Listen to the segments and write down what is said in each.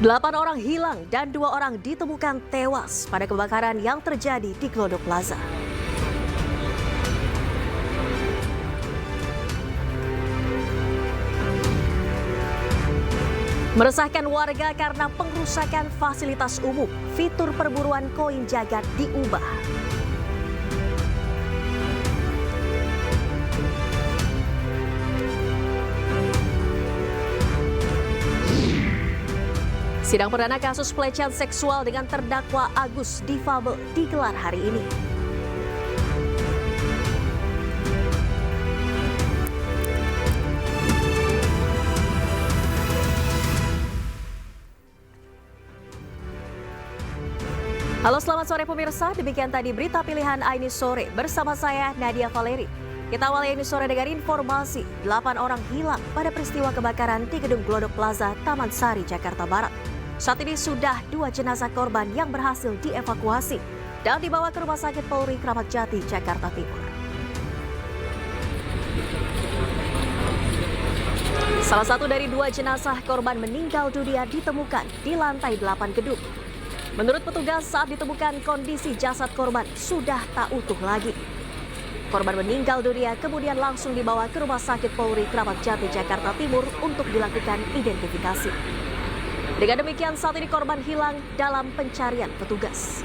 8 orang hilang dan 2 orang ditemukan tewas pada kebakaran yang terjadi di Glodok Plaza. Meresahkan warga karena pengrusakan fasilitas umum, fitur perburuan koin jagat diubah. Sidang perdana kasus pelecehan seksual dengan terdakwa Agus difabel digelar hari ini. Halo, selamat sore pemirsa. Demikian tadi berita pilihan Ainis Sore bersama saya Nadia Valeri. Kita awali Ainis Sore dengan informasi 8 orang hilang pada peristiwa kebakaran di gedung Glodok Plaza, Taman Sari, Jakarta Barat. Saat ini sudah 2 jenazah korban yang berhasil dievakuasi dan dibawa ke Rumah Sakit Polri Kramat Jati, Jakarta Timur. Salah satu dari 2 jenazah korban meninggal dunia ditemukan di lantai 8 gedung. Menurut petugas, saat ditemukan kondisi jasad korban sudah tak utuh lagi. Korban meninggal dunia kemudian langsung dibawa ke Rumah Sakit Polri Kramat Jati, Jakarta Timur untuk dilakukan identifikasi. Dengan demikian, saat ini korban hilang dalam pencarian petugas.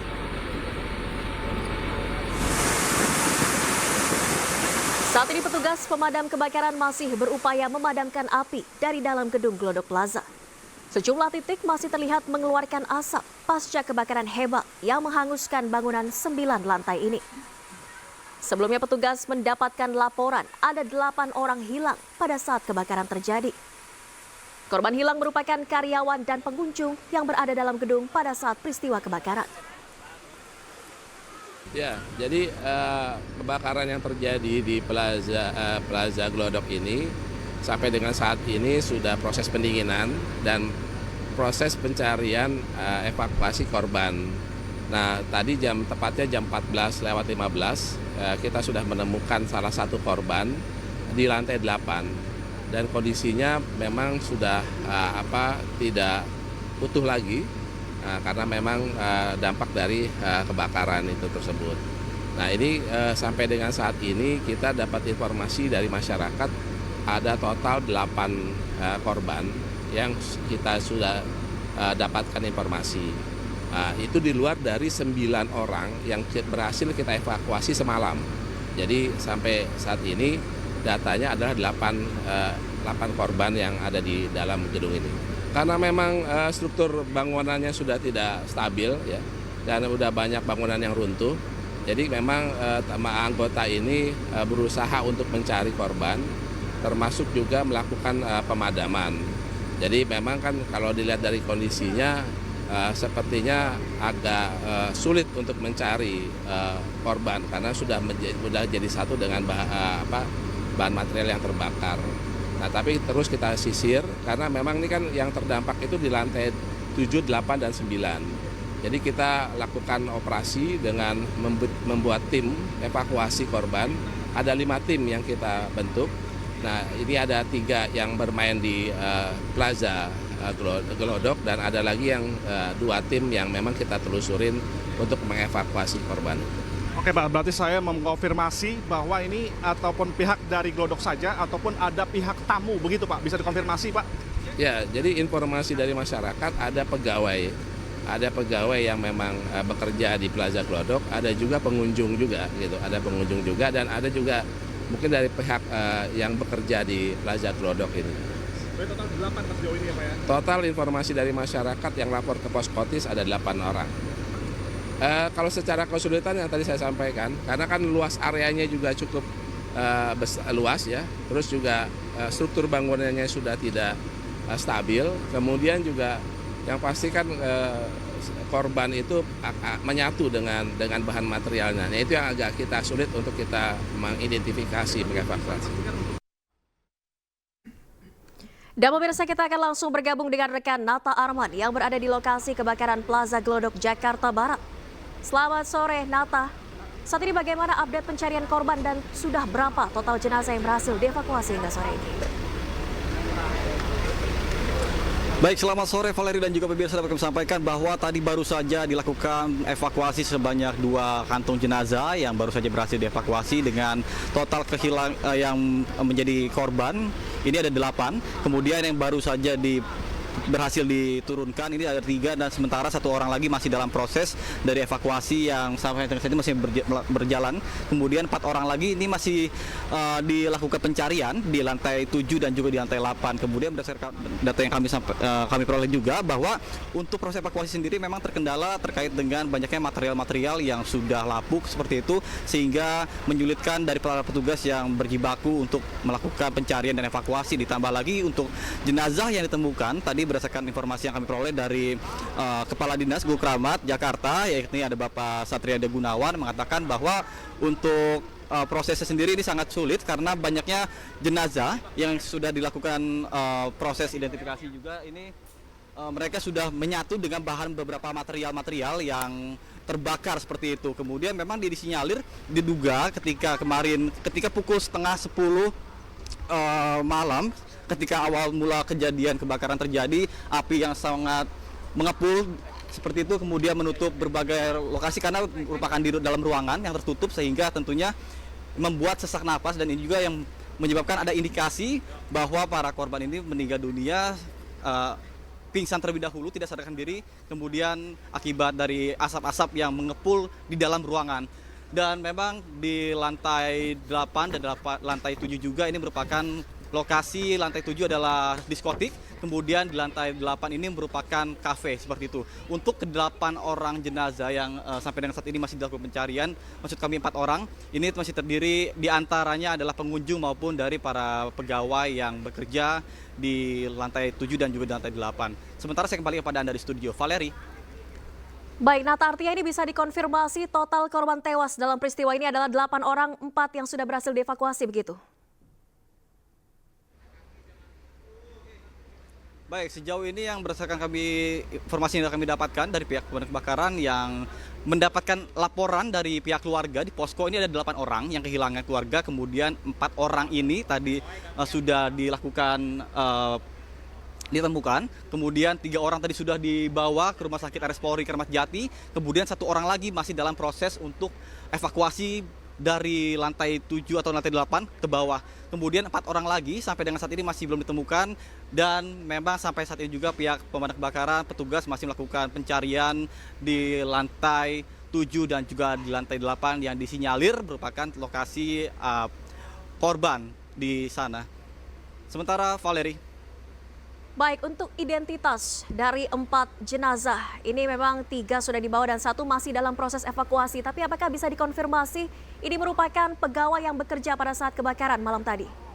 Saat ini petugas pemadam kebakaran masih berupaya memadamkan api dari dalam gedung Glodok Plaza. Sejumlah titik masih terlihat mengeluarkan asap pasca kebakaran hebat yang menghanguskan bangunan 9 lantai ini. Sebelumnya petugas mendapatkan laporan ada 8 orang hilang pada saat kebakaran terjadi. Korban hilang merupakan karyawan dan pengunjung yang berada dalam gedung pada saat peristiwa kebakaran. Ya, jadi kebakaran yang terjadi di Plaza Glodok ini sampai dengan saat ini sudah proses pendinginan dan proses pencarian evakuasi korban. Nah, tadi tepatnya jam 14:15 kita sudah menemukan salah satu korban di lantai 8 dan kondisinya memang sudah tidak utuh lagi karena memang dampak dari kebakaran itu tersebut. Nah, ini sampai dengan saat ini kita dapat informasi dari masyarakat ada total 8 korban yang kita sudah dapatkan informasi. Itu di luar dari 9 orang yang berhasil kita evakuasi semalam. Jadi sampai saat ini datanya adalah 8 korban yang ada di dalam gedung ini. Karena memang struktur bangunannya sudah tidak stabil ya, dan sudah banyak bangunan yang runtuh. Jadi memang anggota ini berusaha untuk mencari korban, termasuk juga melakukan pemadaman. Jadi memang kan kalau dilihat dari kondisinya sepertinya agak sulit untuk mencari korban karena sudah jadi satu dengan bahan material yang terbakar. Nah, tapi terus kita sisir karena memang ini kan yang terdampak itu di lantai 7, 8, dan 9. Jadi kita lakukan operasi dengan membuat tim evakuasi korban. Ada 5 tim yang kita bentuk. Nah, ini ada 3 yang bermain di Plaza Glodok dan ada lagi yang 2 tim yang memang kita telusurin untuk mengevakuasi korban. Oke Pak, berarti saya mengkonfirmasi bahwa ini ataupun pihak dari Glodok saja ataupun ada pihak tamu, begitu Pak? Bisa dikonfirmasi Pak? Ya, jadi informasi dari masyarakat ada pegawai yang memang bekerja di Plaza Glodok, ada juga pengunjung juga gitu, ada pengunjung juga dan ada juga mungkin dari pihak yang bekerja di Plaza Glodok ini. Berarti total 8 sejauh ini ya Pak ya? Total informasi dari masyarakat yang lapor ke Poskotis ada 8 orang. Kalau secara kesulitan yang tadi saya sampaikan, karena kan luas areanya juga cukup luas ya, terus juga struktur bangunannya sudah tidak stabil, kemudian juga yang pasti kan korban itu menyatu dengan bahan materialnya. Nah, itu yang agak kita sulit untuk kita mengidentifikasi, mengevakuasi. Dan pemirsa, kita akan langsung bergabung dengan rekan Nata Arman yang berada di lokasi kebakaran Plaza Glodok, Jakarta Barat. Selamat sore, Nata. Saat ini bagaimana update pencarian korban dan sudah berapa total jenazah yang berhasil dievakuasi hingga sore ini? Baik, selamat sore Valeri dan juga pemirsa, dapat kami sampaikan bahwa tadi baru saja dilakukan evakuasi sebanyak 2 kantung jenazah yang baru saja berhasil dievakuasi dengan total yang menjadi korban ini ada 8. Kemudian yang baru saja berhasil diturunkan ini ada 3 dan sementara 1 orang lagi masih dalam proses dari evakuasi yang sampai saat ini masih berjalan. Kemudian 4 orang lagi ini masih dilakukan pencarian di lantai 7 dan juga di lantai 8. Kemudian berdasarkan data yang kami peroleh juga bahwa untuk proses evakuasi sendiri memang terkendala terkait dengan banyaknya material-material yang sudah lapuk seperti itu sehingga menyulitkan dari para petugas yang berjibaku untuk melakukan pencarian dan evakuasi. Ditambah lagi untuk jenazah yang ditemukan tadi berdasarkan informasi yang kami peroleh dari Kepala Dinas Gul Kramat Jakarta, yakni ada Bapak Satriada Gunawan, mengatakan bahwa untuk prosesnya sendiri ini sangat sulit karena banyaknya jenazah yang sudah dilakukan proses identifikasi juga ini mereka sudah menyatu dengan beberapa material-material yang terbakar seperti itu. Kemudian memang disinyalir diduga ketika pukul setengah 10 malam ketika awal mula kejadian kebakaran terjadi, api yang sangat mengepul seperti itu kemudian menutup berbagai lokasi karena merupakan di dalam ruangan yang tertutup sehingga tentunya membuat sesak napas dan ini juga yang menyebabkan ada indikasi bahwa para korban ini meninggal dunia pingsan terlebih dahulu, tidak sadarkan diri, kemudian akibat dari asap-asap yang mengepul di dalam ruangan. Dan memang di lantai 8 dan lantai 7 juga ini merupakan lokasi. Lantai 7 adalah diskotik, kemudian di lantai 8 ini merupakan kafe seperti itu. Untuk ke-8 orang jenazah yang sampai dengan saat ini masih dilakukan pencarian, maksud kami 4 orang, ini masih terdiri diantaranya adalah pengunjung maupun dari para pegawai yang bekerja di lantai 7 dan juga di lantai 8. Sementara saya kembali kepada Anda di studio. Valeri. Baik, Nata, artinya ini bisa dikonfirmasi total korban tewas dalam peristiwa ini adalah 8 orang, 4 yang sudah berhasil dievakuasi begitu? Baik, sejauh ini yang berdasarkan informasi yang kami dapatkan dari pihak pemadam kebakaran yang mendapatkan laporan dari pihak keluarga di posko ini ada 8 orang yang kehilangan keluarga, kemudian 4 orang ini tadi sudah dilakukan ditemukan, kemudian 3 orang tadi sudah dibawa ke Rumah Sakit RS Polri Kramat Jati, kemudian 1 orang lagi masih dalam proses untuk evakuasi dari lantai 7 atau lantai 8 ke bawah. Kemudian 4 orang lagi sampai dengan saat ini masih belum ditemukan dan memang sampai saat ini juga pihak pemadam kebakaran, petugas masih melakukan pencarian di lantai 7 dan juga di lantai 8 yang disinyalir merupakan lokasi korban di sana. Sementara Valeri. Baik, untuk identitas dari 4 jenazah, ini memang 3 sudah dibawa dan 1 masih dalam proses evakuasi. Tapi apakah bisa dikonfirmasi ini merupakan pegawai yang bekerja pada saat kebakaran malam tadi?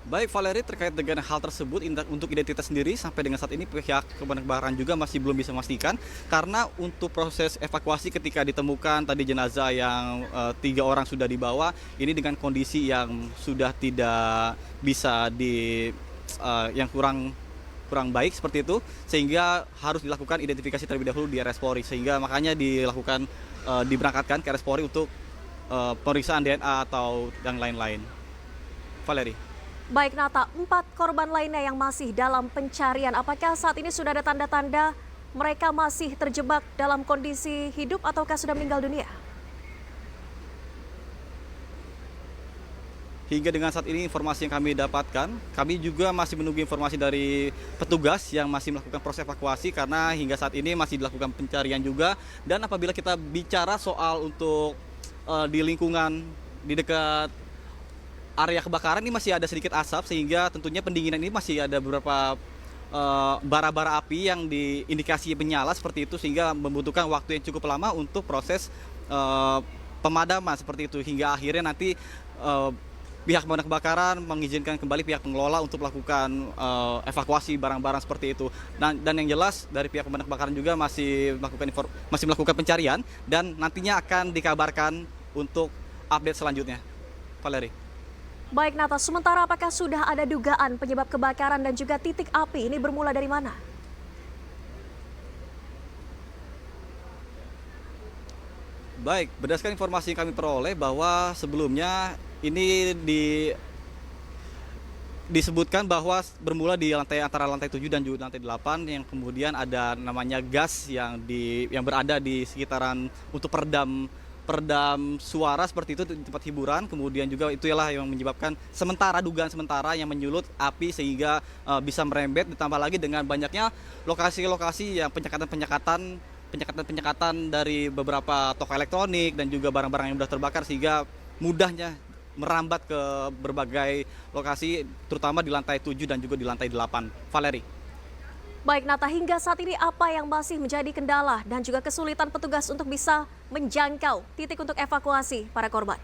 Baik Valeri, terkait dengan hal tersebut untuk identitas sendiri sampai dengan saat ini pihak pemadam kebakaran juga masih belum bisa memastikan karena untuk proses evakuasi ketika ditemukan tadi jenazah yang 3 orang sudah dibawa ini dengan kondisi yang sudah tidak bisa yang kurang baik seperti itu sehingga harus dilakukan identifikasi terlebih dahulu di RS Polri sehingga makanya diberangkatkan ke RS Polri untuk pemeriksaan DNA atau yang lain-lain. Valeri. Baik Nata, 4 korban lainnya yang masih dalam pencarian, apakah saat ini sudah ada tanda-tanda mereka masih terjebak dalam kondisi hidup ataukah sudah meninggal dunia? Hingga dengan saat ini informasi yang kami dapatkan, kami juga masih menunggu informasi dari petugas yang masih melakukan proses evakuasi karena hingga saat ini masih dilakukan pencarian juga. Dan apabila kita bicara soal untuk di lingkungan di dekat area kebakaran ini masih ada sedikit asap sehingga tentunya pendinginan ini masih ada beberapa bara-bara api yang diindikasi menyala seperti itu sehingga membutuhkan waktu yang cukup lama untuk proses pemadaman seperti itu hingga akhirnya nanti pihak pemadam kebakaran mengizinkan kembali pihak pengelola untuk melakukan evakuasi barang-barang seperti itu dan yang jelas dari pihak pemadam kebakaran juga masih melakukan pencarian dan nantinya akan dikabarkan untuk update selanjutnya. Valeri. Baik Nata, sementara apakah sudah ada dugaan penyebab kebakaran dan juga titik api ini bermula dari mana? Baik, berdasarkan informasi yang kami peroleh bahwa sebelumnya ini disebutkan bahwa bermula di antara lantai 7 dan juga lantai 8 yang kemudian ada namanya gas yang berada di sekitaran untuk peredam suara seperti itu di tempat hiburan. Kemudian juga itulah yang menyebabkan dugaan sementara yang menyulut api sehingga bisa merembet, ditambah lagi dengan banyaknya lokasi-lokasi yang penyekatan dari beberapa toko elektronik dan juga barang-barang yang sudah terbakar sehingga mudahnya merambat ke berbagai lokasi terutama di lantai 7 dan juga di lantai 8. Valeri. Baik Nata, hingga saat ini apa yang masih menjadi kendala dan juga kesulitan petugas untuk bisa menjangkau titik untuk evakuasi para korban?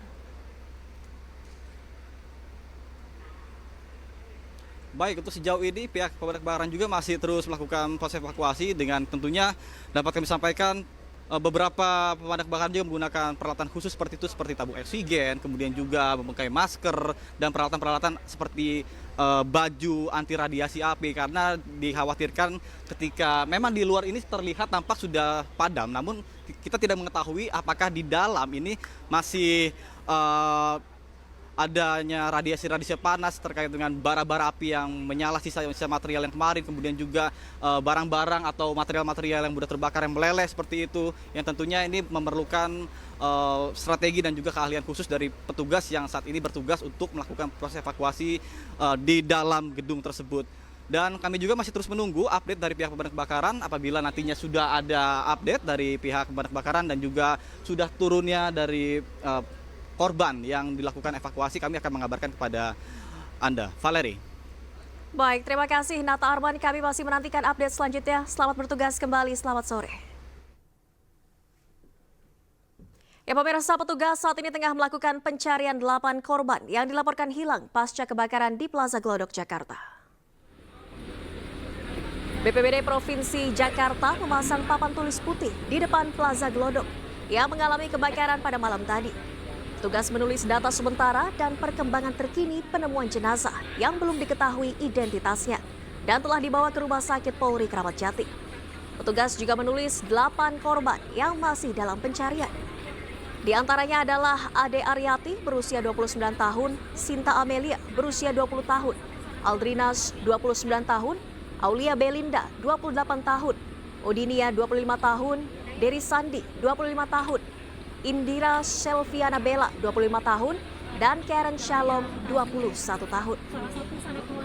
Baik, untuk sejauh ini pihak pemadam kebakaran juga masih terus melakukan proses evakuasi dengan tentunya dapat kami sampaikan beberapa pemadam kebakaran juga menggunakan peralatan khusus seperti tabung oksigen, kemudian juga memakai masker dan peralatan-peralatan seperti baju anti radiasi api karena dikhawatirkan ketika memang di luar ini terlihat tampak sudah padam, namun kita tidak mengetahui apakah di dalam ini masih adanya radiasi panas terkait dengan bara-bara api yang menyala sisa material yang kemarin, kemudian juga barang-barang atau material-material yang mudah terbakar yang meleleh seperti itu, yang tentunya ini memerlukan strategi dan juga keahlian khusus dari petugas yang saat ini bertugas untuk melakukan proses evakuasi di dalam gedung tersebut. Dan kami juga masih terus menunggu update dari pihak pemadam kebakaran apabila nantinya sudah ada update dari pihak pemadam kebakaran dan juga sudah turunnya dari korban yang dilakukan evakuasi, kami akan mengabarkan kepada Anda. Valeri. Baik, terima kasih Nata Arman. Kami masih menantikan update selanjutnya. Selamat bertugas kembali, selamat sore. Ya pemirsa, petugas saat ini tengah melakukan pencarian 8 korban yang dilaporkan hilang pasca kebakaran di Plaza Glodok, Jakarta. BPBD Provinsi Jakarta memasang papan tulis putih di depan Plaza Glodok yang mengalami kebakaran pada malam tadi. Tugas menulis data sementara dan perkembangan terkini penemuan jenazah yang belum diketahui identitasnya dan telah dibawa ke Rumah Sakit Polri Kramat Jati. Petugas juga menulis 8 korban yang masih dalam pencarian. Di antaranya adalah Ade Aryati berusia 29 tahun, Sinta Amelia berusia 20 tahun, Aldrinas 29 tahun, Aulia Belinda 28 tahun, Odinia 25 tahun, Dery Sandi 25 tahun, Indira Selviana Bella 25 tahun, dan Karen Shalom 21 tahun.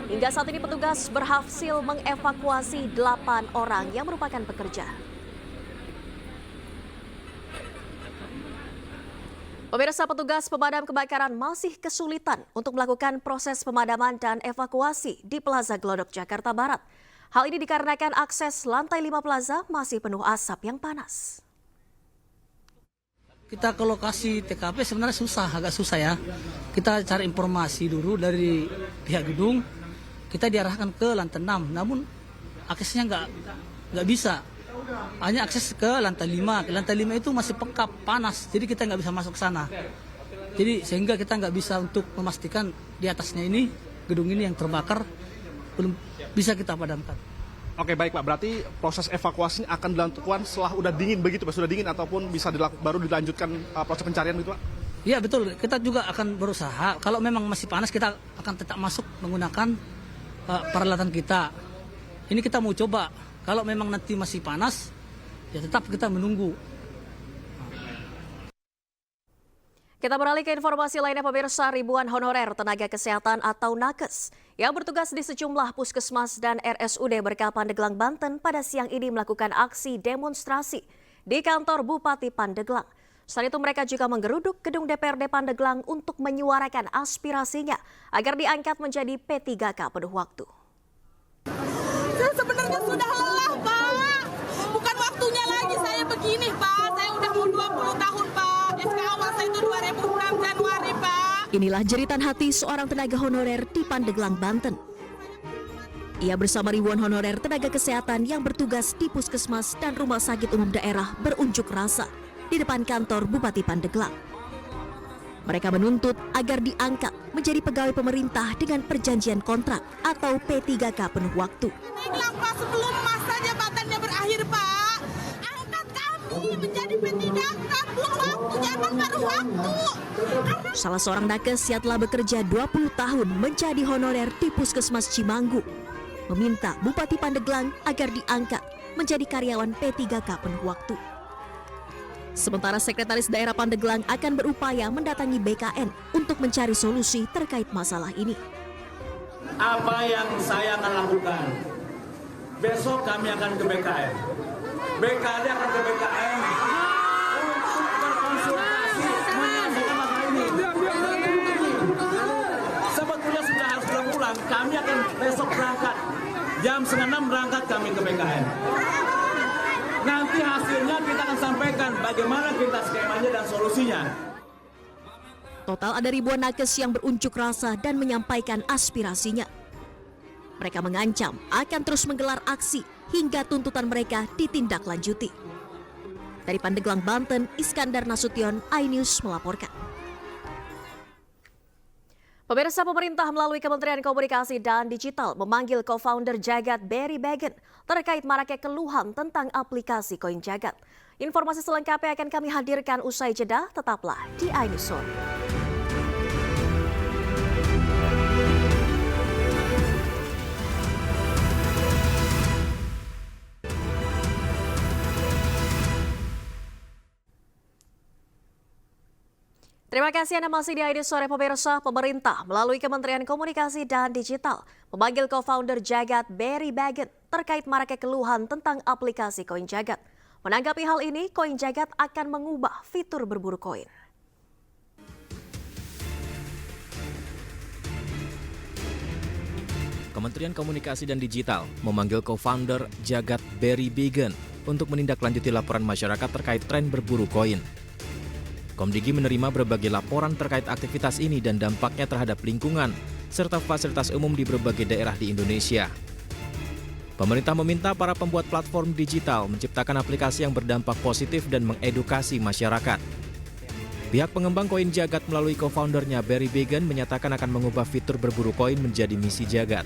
Hingga saat ini petugas berhasil mengevakuasi 8 orang yang merupakan pekerja. Pemirsa, petugas pemadam kebakaran masih kesulitan untuk melakukan proses pemadaman dan evakuasi di Plaza Glodok, Jakarta Barat. Hal ini dikarenakan akses lantai 5 plaza masih penuh asap yang panas. Kita ke lokasi TKP sebenarnya agak susah ya. Kita cari informasi dulu dari pihak gedung, kita diarahkan ke lantai 6, namun aksesnya nggak bisa. Hanya akses ke lantai 5. Lantai 5 itu masih pekap, panas, jadi kita nggak bisa masuk ke sana. Jadi sehingga kita nggak bisa untuk memastikan di atasnya ini, gedung ini yang terbakar, belum bisa kita padamkan. Oke, baik Pak, berarti proses evakuasinya akan dilakukan setelah udah dingin begitu Pak, sudah dingin ataupun bisa baru dilanjutkan proses pencarian gitu Pak? Iya betul, kita juga akan berusaha, kalau memang masih panas kita akan tetap masuk menggunakan peralatan kita. Ini kita mau coba, kalau memang nanti masih panas, ya tetap kita menunggu. Kita beralih ke informasi lainnya pemirsa, ribuan honorer tenaga kesehatan atau nakes yang bertugas di sejumlah puskesmas dan RSUD Berkah Pandeglang, Banten pada siang ini melakukan aksi demonstrasi di kantor Bupati Pandeglang. Selain itu mereka juga menggeruduk gedung DPRD Pandeglang untuk menyuarakan aspirasinya agar diangkat menjadi P3K penuh waktu. Saya sebenarnya sudah lelah Pak, bukan waktunya lagi saya begini Pak, saya udah mau 20 tahun Pak. SK awal saya itu 2006 Januari, Pak. Inilah jeritan hati seorang tenaga honorer di Pandeglang, Banten. Ia bersama ribuan honorer tenaga kesehatan yang bertugas di puskesmas dan rumah sakit umum daerah berunjuk rasa di depan kantor Bupati Pandeglang. Mereka menuntut agar diangkat menjadi pegawai pemerintah dengan perjanjian kontrak atau P3K penuh waktu. Naiklah Pak sebelum masa jabatannya berakhir Pak. Angkat kami Ini menjadi penindakan, buang waktu, jangan paruh waktu. Salah seorang nakes yang telah bekerja 20 tahun menjadi honorer di Puskesmas Cimanggu meminta Bupati Pandeglang agar diangkat menjadi karyawan P3K penuh waktu. Sementara Sekretaris Daerah Pandeglang akan berupaya mendatangi BKN untuk mencari solusi terkait masalah ini. Apa yang saya akan lakukan? Besok kami akan ke BKN. BKN akan ke BKN untuk berkonsultasi menyelesaikan masalah ini. Sebetulnya sudah harus pulang. Kami akan besok berangkat. Jam 5:30 berangkat kami ke BKN. Nanti hasilnya kita akan sampaikan bagaimana kita skemanya dan solusinya. Total ada ribuan nakes yang berunjuk rasa dan menyampaikan aspirasinya. Mereka mengancam akan terus menggelar aksi hingga tuntutan mereka ditindaklanjuti. Dari Pandeglang, Banten, Iskandar Nasution, iNews melaporkan. Pemirsa, pemerintah melalui Kementerian Komunikasi dan Digital memanggil co-founder Jagat Barry Bagan terkait maraknya keluhan tentang aplikasi Koin Jagat. Informasi selengkapnya akan kami hadirkan usai jeda, tetaplah di iNews Sore. Terima kasih Anda masih di iNews Sore. Pemirsa, pemerintah melalui Kementerian Komunikasi dan Digital memanggil co-founder Jagat Barry Bagan terkait maraknya keluhan tentang aplikasi Koin Jagat. Menanggapi hal ini, Koin Jagat akan mengubah fitur berburu koin. Kementerian Komunikasi dan Digital memanggil co-founder Jagat Barry Bagan untuk menindaklanjuti laporan masyarakat terkait tren berburu koin. Komdigi menerima berbagai laporan terkait aktivitas ini dan dampaknya terhadap lingkungan serta fasilitas umum di berbagai daerah di Indonesia. Pemerintah meminta para pembuat platform digital menciptakan aplikasi yang berdampak positif dan mengedukasi masyarakat. Pihak pengembang Koin Jagat melalui co-foundernya Barry Bagan menyatakan akan mengubah fitur berburu koin menjadi misi Jagat.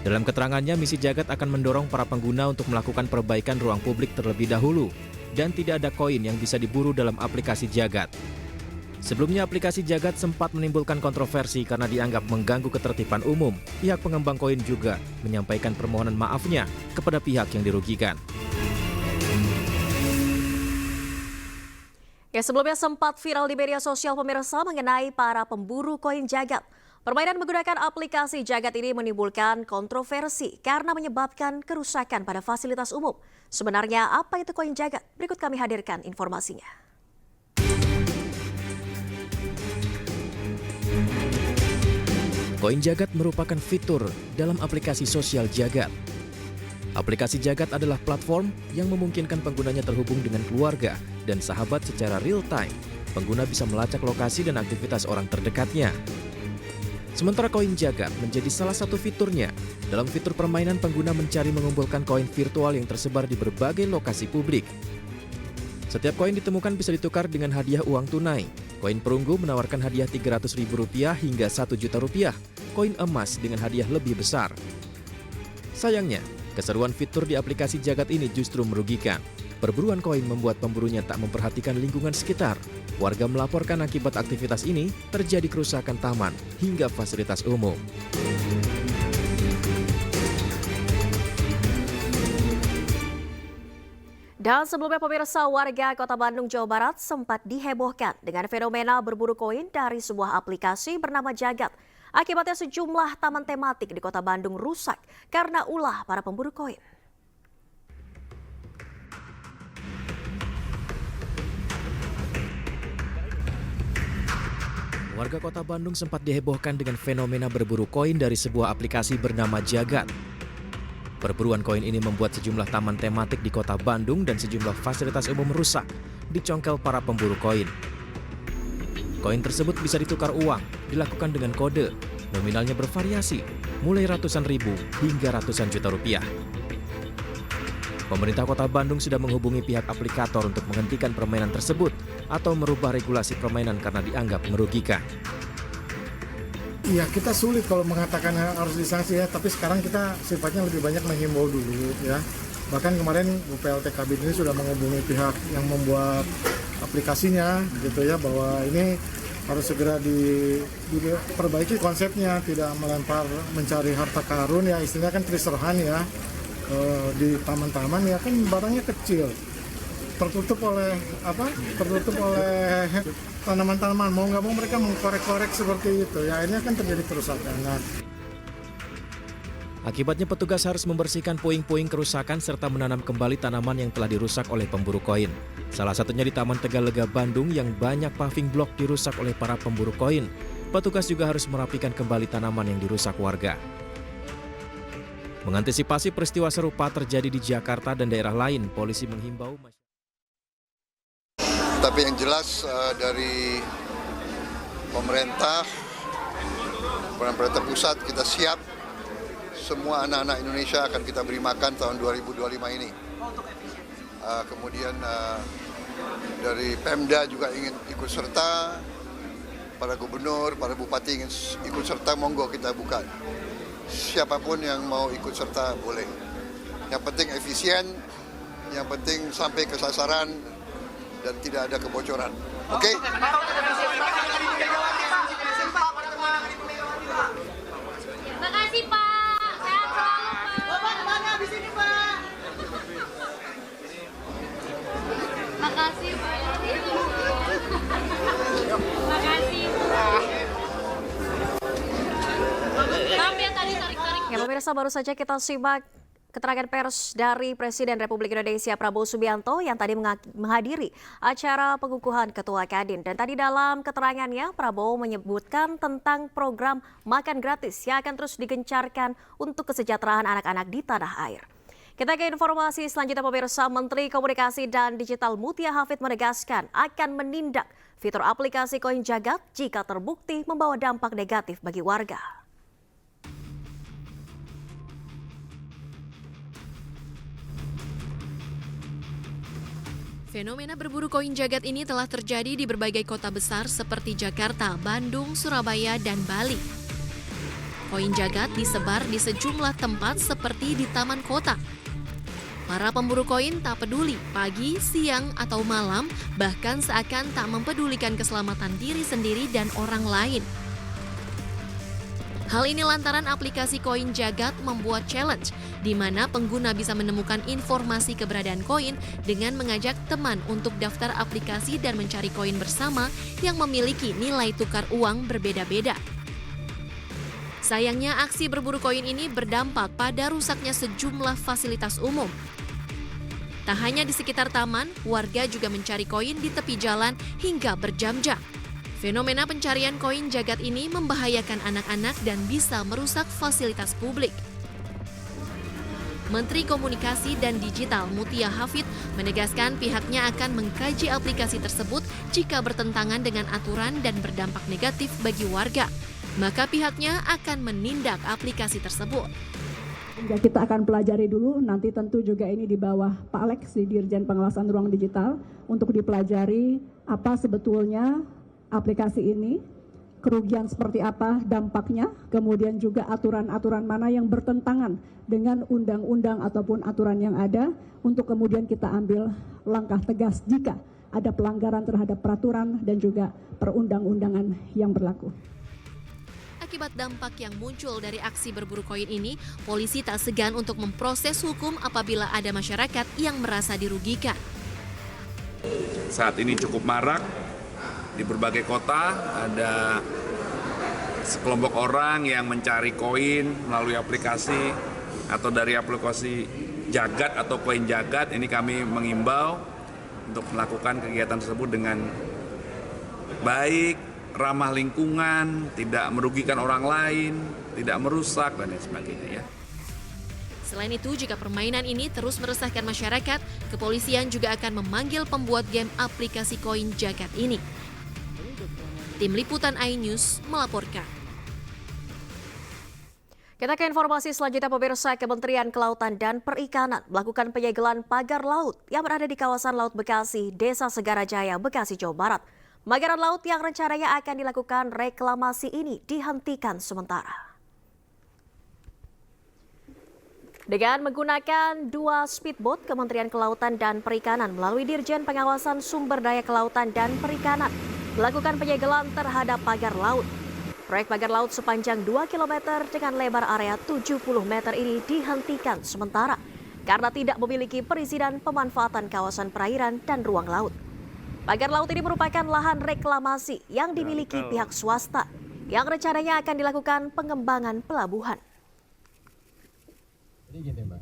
Dalam keterangannya, misi Jagat akan mendorong para pengguna untuk melakukan perbaikan ruang publik terlebih dahulu dan tidak ada koin yang bisa diburu dalam aplikasi Jagat. Sebelumnya aplikasi Jagat sempat menimbulkan kontroversi karena dianggap mengganggu ketertiban umum. Pihak pengembang koin juga menyampaikan permohonan maafnya kepada pihak yang dirugikan. Ya, sebelumnya sempat viral di media sosial pemirsa mengenai para pemburu koin Jagat. Permainan menggunakan aplikasi Jagat ini menimbulkan kontroversi karena menyebabkan kerusakan pada fasilitas umum. Sebenarnya apa itu Koin Jagat? Berikut kami hadirkan informasinya. Koin Jagat merupakan fitur dalam aplikasi sosial Jagat. Aplikasi Jagat adalah platform yang memungkinkan penggunanya terhubung dengan keluarga dan sahabat secara real time. Pengguna bisa melacak lokasi dan aktivitas orang terdekatnya. Sementara Koin Jagat menjadi salah satu fiturnya. Dalam fitur permainan, pengguna mencari mengumpulkan koin virtual yang tersebar di berbagai lokasi publik. Setiap koin ditemukan bisa ditukar dengan hadiah uang tunai. Koin perunggu menawarkan hadiah Rp300.000 hingga Rp1.000.000. Koin emas dengan hadiah lebih besar. Sayangnya, keseruan fitur di aplikasi Jagat ini justru merugikan. Perburuan koin membuat pemburunya tak memperhatikan lingkungan sekitar. Warga melaporkan akibat aktivitas ini terjadi kerusakan taman hingga fasilitas umum. Dan sebelumnya pemirsa, warga Kota Bandung, Jawa Barat sempat dihebohkan dengan fenomena berburu koin dari sebuah aplikasi bernama Jagat. Akibatnya sejumlah taman tematik di Kota Bandung rusak karena ulah para pemburu koin. Warga Kota Bandung sempat dihebohkan dengan fenomena berburu koin dari sebuah aplikasi bernama Jagat. Perburuan koin ini membuat sejumlah taman tematik di Kota Bandung dan sejumlah fasilitas umum rusak, dicongkel para pemburu koin. Koin tersebut bisa ditukar uang, dilakukan dengan kode, nominalnya bervariasi, mulai ratusan ribu hingga ratusan juta rupiah. Pemerintah Kota Bandung sudah menghubungi pihak aplikator untuk menghentikan permainan tersebut atau merubah regulasi permainan karena dianggap merugikan. Iya, kita sulit kalau mengatakan harus disanksi ya, tapi sekarang kita sifatnya lebih banyak menghimbau dulu ya. Bahkan kemarin UPLT Kabin ini sudah menghubungi pihak yang membuat aplikasinya gitu ya, bahwa ini harus segera diperbaiki konsepnya, tidak melempar mencari harta karun ya, istilahnya kan treasure hunt ya, di taman-taman ya kan barangnya kecil, tertutup oleh tanaman-tanaman, mau nggak mau mereka mengkorek-korek seperti itu ya, ini akan terjadi kerusakan. Nah, akibatnya petugas harus membersihkan puing-puing kerusakan serta menanam kembali tanaman yang telah dirusak oleh pemburu koin. Salah satunya di Taman Tegalega, Bandung yang banyak paving block dirusak oleh para pemburu koin. Petugas juga harus merapikan kembali tanaman yang dirusak warga. Mengantisipasi peristiwa serupa terjadi di Jakarta dan daerah lain, polisi menghimbau masyarakat. Tapi yang jelas dari pemerintah pusat kita siap. Semua anak-anak Indonesia akan kita beri makan tahun 2025 ini. Kemudian dari Pemda juga ingin ikut serta, para gubernur, para bupati ingin ikut serta, monggo kita buka. Siapapun yang mau ikut serta boleh. Yang penting efisien, yang penting sampai ke sasaran dan tidak ada kebocoran. Oke? Makasih Pak. Sehat selalu Pak. Bapak di sini Pak. Makasih Pak. Makasih Pak. Maaf ya tadi tarik-tarik. Ya pemirsa, baru saja kita simak keterangan pers dari Presiden Republik Indonesia Prabowo Subianto yang tadi menghadiri acara pengukuhan Ketua Kadin. Dan tadi dalam keterangannya Prabowo menyebutkan tentang program makan gratis yang akan terus digencarkan untuk kesejahteraan anak-anak di tanah air. Kita ke informasi selanjutnya pemirsa, Menteri Komunikasi dan Digital Mutia Hafid menegaskan akan menindak fitur aplikasi Koin Jagad jika terbukti membawa dampak negatif bagi warga. Fenomena berburu koin jagad ini telah terjadi di berbagai kota besar seperti Jakarta, Bandung, Surabaya, dan Bali. Koin jagad disebar di sejumlah tempat seperti di taman kota. Para pemburu koin tak peduli pagi, siang, atau malam, bahkan seakan tak mempedulikan keselamatan diri sendiri dan orang lain. Hal ini lantaran aplikasi Koin Jagad membuat challenge, di mana pengguna bisa menemukan informasi keberadaan koin dengan mengajak teman untuk daftar aplikasi dan mencari koin bersama yang memiliki nilai tukar uang berbeda-beda. Sayangnya, aksi berburu koin ini berdampak pada rusaknya sejumlah fasilitas umum. Tak hanya di sekitar taman, warga juga mencari koin di tepi jalan hingga berjam-jam. Fenomena pencarian koin jagad ini membahayakan anak-anak dan bisa merusak fasilitas publik. Menteri Komunikasi dan Digital Mutia Hafid menegaskan pihaknya akan mengkaji aplikasi tersebut jika bertentangan dengan aturan dan berdampak negatif bagi warga. Maka pihaknya akan menindak aplikasi tersebut. Ya, kita akan pelajari dulu, nanti tentu juga ini di bawah Pak Alex di Dirjen Pengawasan Ruang Digital untuk dipelajari apa sebetulnya aplikasi ini, kerugian seperti apa dampaknya, kemudian juga aturan-aturan mana yang bertentangan dengan undang-undang ataupun aturan yang ada untuk kemudian kita ambil langkah tegas jika ada pelanggaran terhadap peraturan dan juga perundang-undangan yang berlaku. Akibat dampak yang muncul dari aksi berburu koin ini, polisi tak segan untuk memproses hukum apabila ada masyarakat yang merasa dirugikan. Saat ini cukup marak. Di berbagai kota ada sekelompok orang yang mencari koin melalui aplikasi atau dari aplikasi Jagad atau Koin Jagad. Ini kami mengimbau untuk melakukan kegiatan tersebut dengan baik, ramah lingkungan, tidak merugikan orang lain, tidak merusak dan lain sebagainya ya. Selain itu, jika permainan ini terus meresahkan masyarakat, kepolisian juga akan memanggil pembuat game aplikasi Koin Jagad ini. Tim Liputan iNews melaporkan. Kita ke informasi selanjutnya pemirsa, Kementerian Kelautan dan Perikanan melakukan penyegelan pagar laut yang berada di kawasan Laut Bekasi, Desa Segara Jaya, Bekasi, Jawa Barat. Pemagaran laut yang rencananya akan dilakukan reklamasi ini dihentikan sementara. Dengan menggunakan 2 speedboat, Kementerian Kelautan dan Perikanan melalui Dirjen Pengawasan Sumber Daya Kelautan dan Perikanan melakukan penyegelan terhadap pagar laut. Proyek pagar laut sepanjang 2 km dengan lebar area 70 meter ini dihentikan sementara karena tidak memiliki perizinan pemanfaatan kawasan perairan dan ruang laut. Pagar laut ini merupakan lahan reklamasi yang dimiliki pihak swasta yang rencananya akan dilakukan pengembangan pelabuhan. Jadi gini Mbak,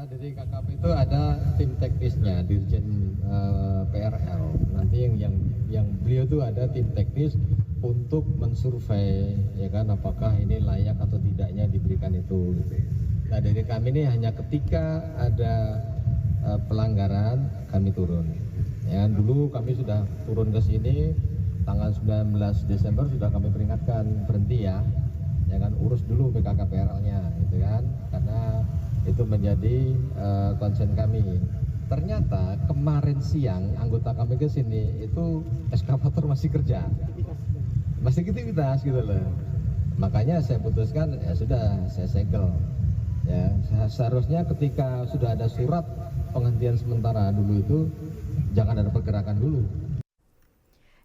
dari KKP itu ada tim teknisnya, Dirjen PRL. Nanti yang beliau itu ada tim teknis untuk mensurvei, ya kan, apakah ini layak atau tidaknya diberikan itu. Gitu. Nah dari kami ini hanya ketika ada pelanggaran kami turun. Ya, dulu kami sudah turun ke sini tanggal 19 Desember sudah kami peringatkan berhenti ya kan urus dulu BKKPRL-nya, gitu kan, karena itu menjadi konsen kami. Ternyata kemarin siang anggota kami ke sini itu eskavator masih kerja, masih aktivitas gitu loh. Makanya saya putuskan ya sudah saya segel. Ya seharusnya ketika sudah ada surat penghentian sementara dulu itu jangan ada pergerakan dulu.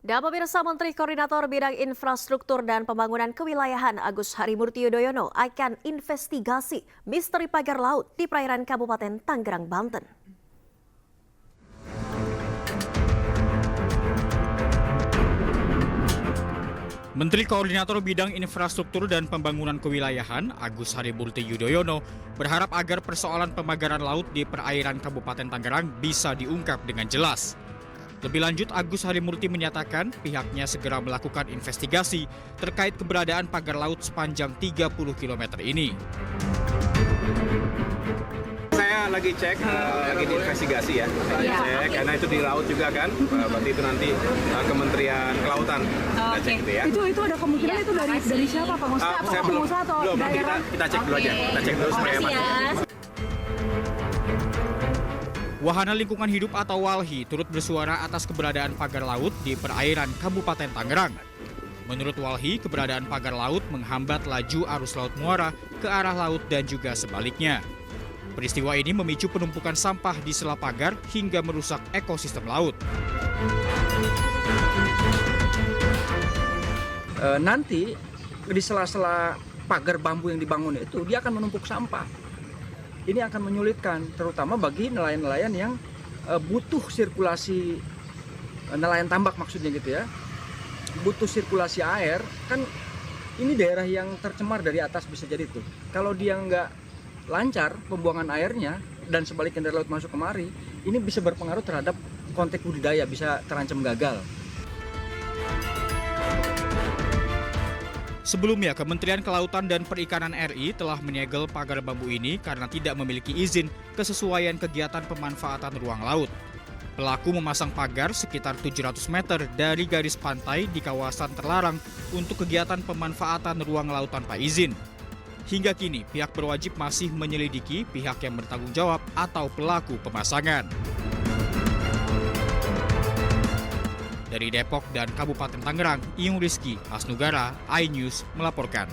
Dan pemirsa, Menteri Koordinator Bidang Infrastruktur dan Pembangunan Kewilayahan Agus Harimurti Yudhoyono akan investigasi misteri pagar laut di perairan Kabupaten Tangerang, Banten. Menteri Koordinator Bidang Infrastruktur dan Pembangunan Kewilayahan Agus Harimurti Yudhoyono berharap agar persoalan pemagaran laut di perairan Kabupaten Tangerang bisa diungkap dengan jelas. Lebih lanjut, Agus Harimurti menyatakan pihaknya segera melakukan investigasi terkait keberadaan pagar laut sepanjang 30 km ini. Saya lagi cek, lagi diinvestigasi ya. Cek, karena itu di laut juga kan, berarti itu nanti Kementerian Kelautan. Cek gitu ya. Itu ada kemungkinan itu dari siapa Pak? Pengusaha atau daerah? Kita cek dulu aja, kita cek dulu supaya pasti. Wahana Lingkungan Hidup atau WALHI turut bersuara atas keberadaan pagar laut di perairan Kabupaten Tangerang. Menurut WALHI, keberadaan pagar laut menghambat laju arus laut muara ke arah laut dan juga sebaliknya. Peristiwa ini memicu penumpukan sampah di sela pagar hingga merusak ekosistem laut. Nanti di sela-sela pagar bambu yang dibangun itu dia akan menumpuk sampah. Ini akan menyulitkan, terutama bagi nelayan-nelayan yang butuh sirkulasi, nelayan tambak maksudnya gitu ya, butuh sirkulasi air, kan ini daerah yang tercemar dari atas bisa jadi tuh. Kalau dia nggak lancar pembuangan airnya dan sebaliknya dari laut masuk kemari, ini bisa berpengaruh terhadap konteks budidaya, bisa terancam gagal. Sebelumnya, Kementerian Kelautan dan Perikanan RI telah menyegel pagar bambu ini karena tidak memiliki izin kesesuaian kegiatan pemanfaatan ruang laut. Pelaku memasang pagar sekitar 700 meter dari garis pantai di kawasan terlarang untuk kegiatan pemanfaatan ruang laut tanpa izin. Hingga kini, pihak berwajib masih menyelidiki pihak yang bertanggung jawab atau pelaku pemasangan. Dari Depok dan Kabupaten Tangerang, Iyung Rizky, Hasnugara, iNews melaporkan.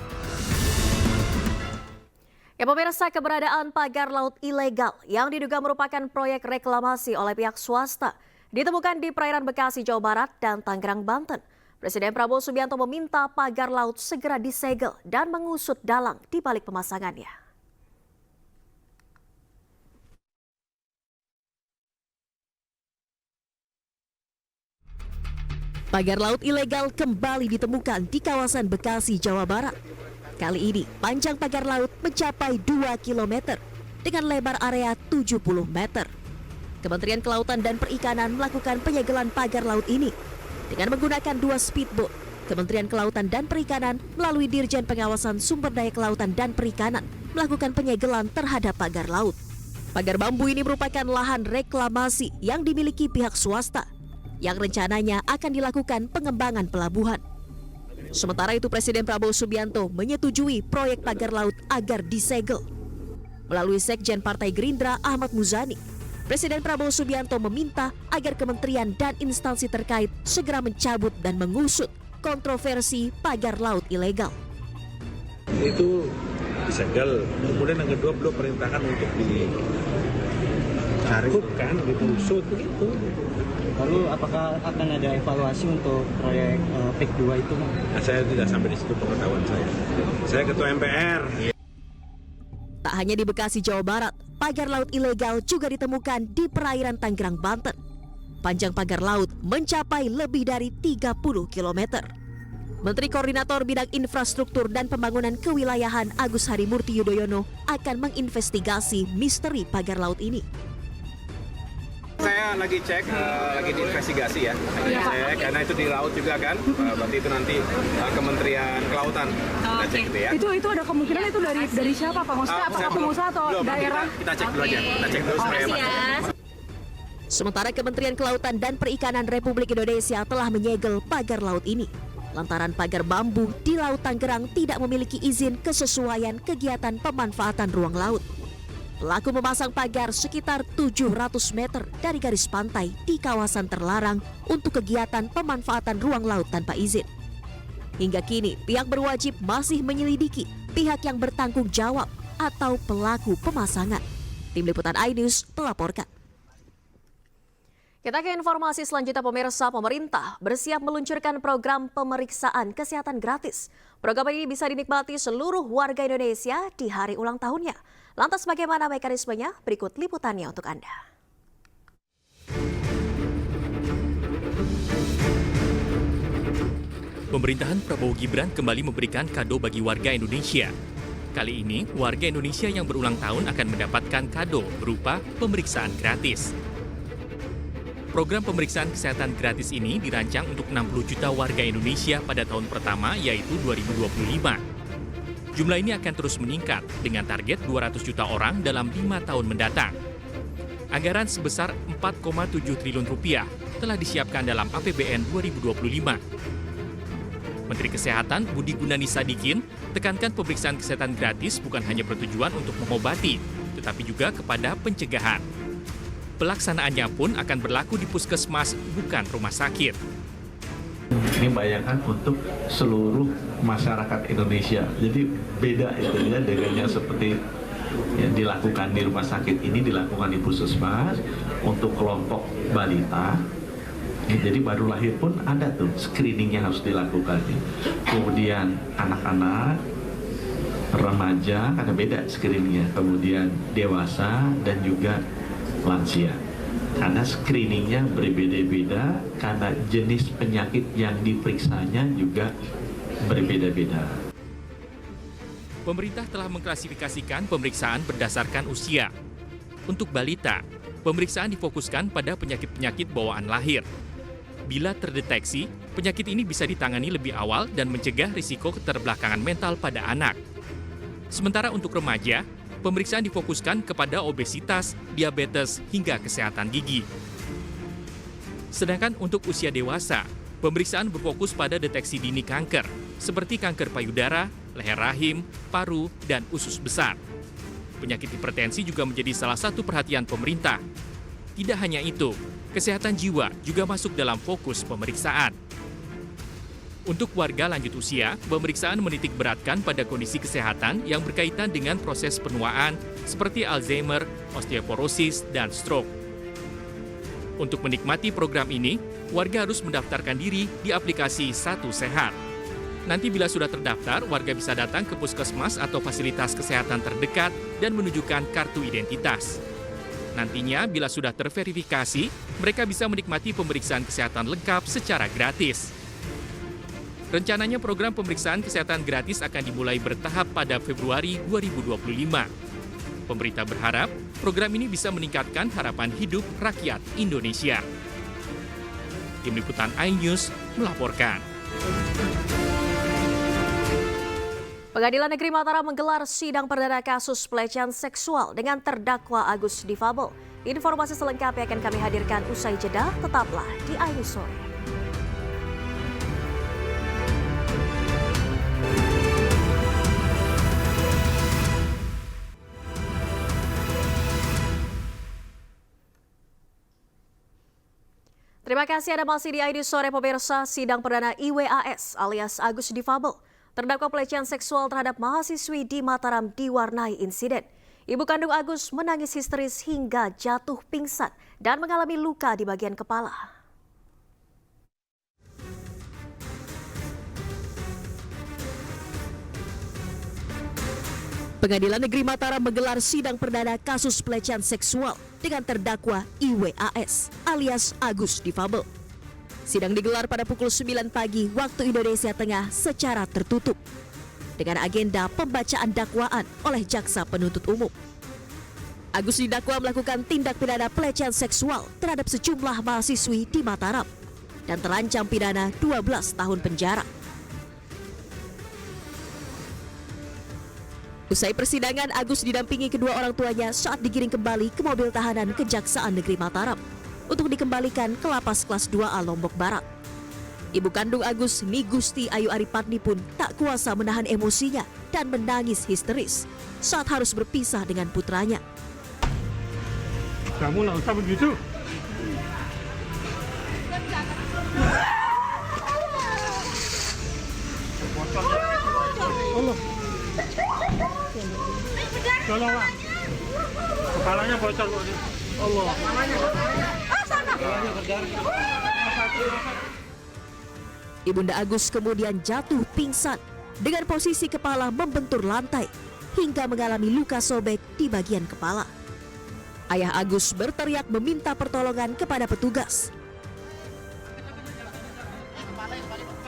Ya pemirsa, keberadaan pagar laut ilegal yang diduga merupakan proyek reklamasi oleh pihak swasta ditemukan di perairan Bekasi, Jawa Barat dan Tangerang, Banten. Presiden Prabowo Subianto meminta pagar laut segera disegel dan mengusut dalang di balik pemasangannya. Pagar laut ilegal kembali ditemukan di kawasan Bekasi, Jawa Barat. Kali ini, panjang pagar laut mencapai 2 km dengan lebar area 70 meter. Kementerian Kelautan dan Perikanan melakukan penyegelan pagar laut ini dengan menggunakan 2 speedboat. Kementerian Kelautan dan Perikanan melalui Dirjen Pengawasan Sumber Daya Kelautan dan Perikanan melakukan penyegelan terhadap pagar laut. Pagar bambu ini merupakan lahan reklamasi yang dimiliki pihak swasta yang rencananya akan dilakukan pengembangan pelabuhan. Sementara itu, Presiden Prabowo Subianto menyetujui proyek pagar laut agar disegel. Melalui Sekjen Partai Gerindra Ahmad Muzani, Presiden Prabowo Subianto meminta agar kementerian dan instansi terkait segera mencabut dan mengusut kontroversi pagar laut ilegal. Itu disegel. Kemudian yang kedua beliau perintahkan untuk dicarikan, ditusut begitu. Lalu apakah akan ada evaluasi untuk proyek PIK 2 itu? Nah, saya tidak sampai di situ pengetahuan saya. Saya ketua MPR. Tak hanya di Bekasi, Jawa Barat, pagar laut ilegal juga ditemukan di perairan Tangerang, Banten. Panjang pagar laut mencapai lebih dari 30 km. Menteri Koordinator Bidang Infrastruktur dan Pembangunan Kewilayahan Agus Harimurti Yudhoyono akan menginvestigasi misteri pagar laut ini. Saya lagi cek, lagi diinvestigasi ya. Cek, karena itu di laut juga kan. Berarti itu nanti Kementerian Kelautan. Kita cek itu ya. Itu ada kemungkinan itu dari siapa Pak? Maksudnya apakah pengusaha atau daerah? Kita cek dulu aja. Kita cek dulu supaya pasti. Sementara Kementerian Kelautan dan Perikanan Republik Indonesia telah menyegel pagar laut ini. Lantaran pagar bambu di Laut Tangerang tidak memiliki izin kesesuaian kegiatan pemanfaatan ruang laut. Pelaku memasang pagar sekitar 700 meter dari garis pantai di kawasan terlarang untuk kegiatan pemanfaatan ruang laut tanpa izin. Hingga kini, pihak berwajib masih menyelidiki pihak yang bertanggung jawab atau pelaku pemasangan. Tim Liputan iNews melaporkan. Kita ke informasi selanjutnya, pemirsa. Pemerintah bersiap meluncurkan program pemeriksaan kesehatan gratis. Program ini bisa dinikmati seluruh warga Indonesia di hari ulang tahunnya. Lantas bagaimana mekanismenya? Berikut liputannya untuk Anda. Pemerintahan Prabowo Gibran kembali memberikan kado bagi warga Indonesia. Kali ini, warga Indonesia yang berulang tahun akan mendapatkan kado berupa pemeriksaan gratis. Program pemeriksaan kesehatan gratis ini dirancang untuk 60 juta warga Indonesia pada tahun pertama, yaitu 2025. Jumlah ini akan terus meningkat dengan target 200 juta orang dalam 5 tahun mendatang. Anggaran sebesar 4,7 triliun rupiah telah disiapkan dalam APBN 2025. Menteri Kesehatan Budi Gunadi Sadikin tekankan pemeriksaan kesehatan gratis bukan hanya bertujuan untuk mengobati, tetapi juga kepada pencegahan. Pelaksanaannya pun akan berlaku di puskesmas, bukan rumah sakit. Ini bayangkan untuk seluruh masyarakat Indonesia. Jadi beda itu ya dengan yang seperti yang dilakukan di rumah sakit, ini dilakukan di puskesmas untuk kelompok balita. Jadi baru lahir pun ada tuh screening yang harus dilakukan. Kemudian anak-anak, remaja, karena beda screeningnya. Kemudian dewasa dan juga lansia. Karena screeningnya berbeda-beda, karena jenis penyakit yang diperiksanya juga berbeda-beda. Pemerintah telah mengklasifikasikan pemeriksaan berdasarkan usia. Untuk balita, pemeriksaan difokuskan pada penyakit-penyakit bawaan lahir. Bila terdeteksi, penyakit ini bisa ditangani lebih awal dan mencegah risiko keterbelakangan mental pada anak. Sementara untuk remaja, pemeriksaan difokuskan kepada obesitas, diabetes, hingga kesehatan gigi. Sedangkan untuk usia dewasa, pemeriksaan berfokus pada deteksi dini kanker, seperti kanker payudara, leher rahim, paru, dan usus besar. Penyakit hipertensi juga menjadi salah satu perhatian pemerintah. Tidak hanya itu, kesehatan jiwa juga masuk dalam fokus pemeriksaan. Untuk warga lanjut usia, pemeriksaan menitik beratkan pada kondisi kesehatan yang berkaitan dengan proses penuaan seperti Alzheimer, osteoporosis, dan stroke. Untuk menikmati program ini, warga harus mendaftarkan diri di aplikasi Satu Sehat. Nanti bila sudah terdaftar, warga bisa datang ke puskesmas atau fasilitas kesehatan terdekat dan menunjukkan kartu identitas. Nantinya, bila sudah terverifikasi, mereka bisa menikmati pemeriksaan kesehatan lengkap secara gratis. Rencananya program pemeriksaan kesehatan gratis akan dimulai bertahap pada Februari 2025. Pemerintah berharap program ini bisa meningkatkan harapan hidup rakyat Indonesia. Tim Liputan iNews melaporkan. Pengadilan Negeri Mataram menggelar sidang perdana kasus pelecehan seksual dengan terdakwa Agus Difabel. Informasi selengkapnya akan kami hadirkan usai jeda. Tetaplah di iNews Sore. Terima kasih Anda masih di iNews Sore, pemirsa. Sidang perdana IWAS alias Agus Difabel Terdakwa pelecehan seksual terhadap mahasiswi di Mataram diwarnai insiden. Ibu kandung Agus menangis histeris hingga jatuh pingsan dan mengalami luka di bagian kepala. Pengadilan Negeri Mataram menggelar sidang perdana kasus pelecehan seksual dengan terdakwa IWAS alias Agus Difabel. Sidang digelar pada pukul 9 pagi waktu Indonesia Tengah secara tertutup dengan agenda pembacaan dakwaan oleh jaksa penuntut umum. Agus didakwa melakukan tindak pidana pelecehan seksual terhadap sejumlah mahasiswi di Mataram dan terancam pidana 12 tahun penjara. Usai persidangan, Agus didampingi kedua orang tuanya saat digiring kembali ke mobil tahanan Kejaksaan Negeri Mataram untuk dikembalikan ke lapas kelas 2A Lombok Barat. Ibu kandung Agus, Mi Gusti Ayu Aripatni pun tak kuasa menahan emosinya dan menangis histeris saat harus berpisah dengan putranya. Kamu nggak usah begitu. Allah. Tolong, Pak. Kepalanya bocor, Pak. Allah. Ibunda Agus kemudian jatuh pingsan dengan posisi kepala membentur lantai hingga mengalami luka sobek di bagian kepala. Ayah Agus berteriak meminta pertolongan kepada petugas.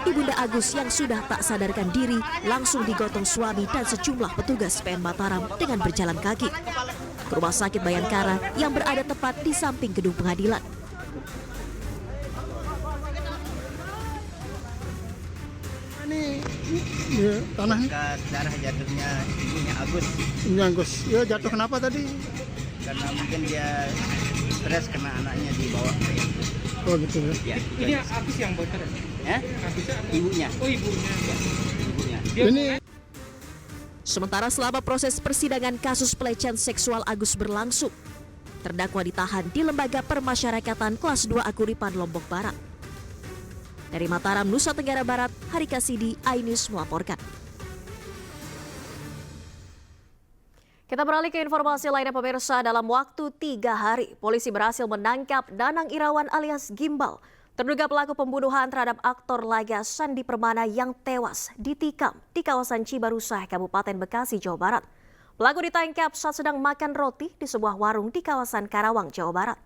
Ibunda Agus yang sudah tak sadarkan diri langsung digotong suami dan sejumlah petugas PN Mataram dengan berjalan kaki ke Rumah Sakit Bayangkara yang berada tepat di samping gedung pengadilan. Ini ya, tanahnya darah jatuhnya ibunya Agus. Ibunya Agus. Ya jatuh kenapa tadi? Karena mungkin dia stres karena anaknya dibawa. Oh gitu ya. Ini Agus yang bocor ya? Ibunya. Oh ibunya. Ya, ibunya. Ini Sementara selama proses persidangan kasus pelecehan seksual Agus berlangsung, terdakwa ditahan di Lembaga Permasyarakatan Kelas 2 Akuripan Lombok Barat. Dari Mataram, Nusa Tenggara Barat, Hari Kasidi, iNews melaporkan. Kita beralih ke informasi lainnya pemirsa. Dalam waktu 3 hari, polisi berhasil menangkap Nanang Irawan alias Gimbal, terduga pelaku pembunuhan terhadap aktor laga Sandi Permana yang tewas ditikam di kawasan Cibarusah, Kabupaten Bekasi, Jawa Barat. Pelaku ditangkap saat sedang makan roti di sebuah warung di kawasan Karawang, Jawa Barat.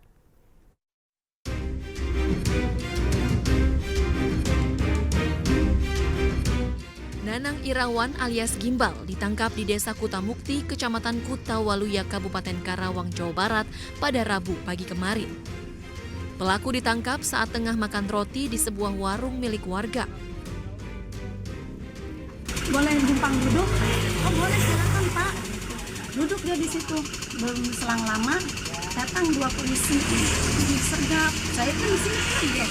Nanang Irawan alias Gimbal ditangkap di Desa Kutamukti, Kecamatan Kutawaluya, Kabupaten Karawang, Jawa Barat pada Rabu pagi kemarin. Pelaku ditangkap saat tengah makan roti di sebuah warung milik warga. Boleh numpang duduk? Oh boleh, silakan Pak. Duduk dia di situ. Belum selang lama datang 2 polisi. Disergap. Saya kan di sini aja.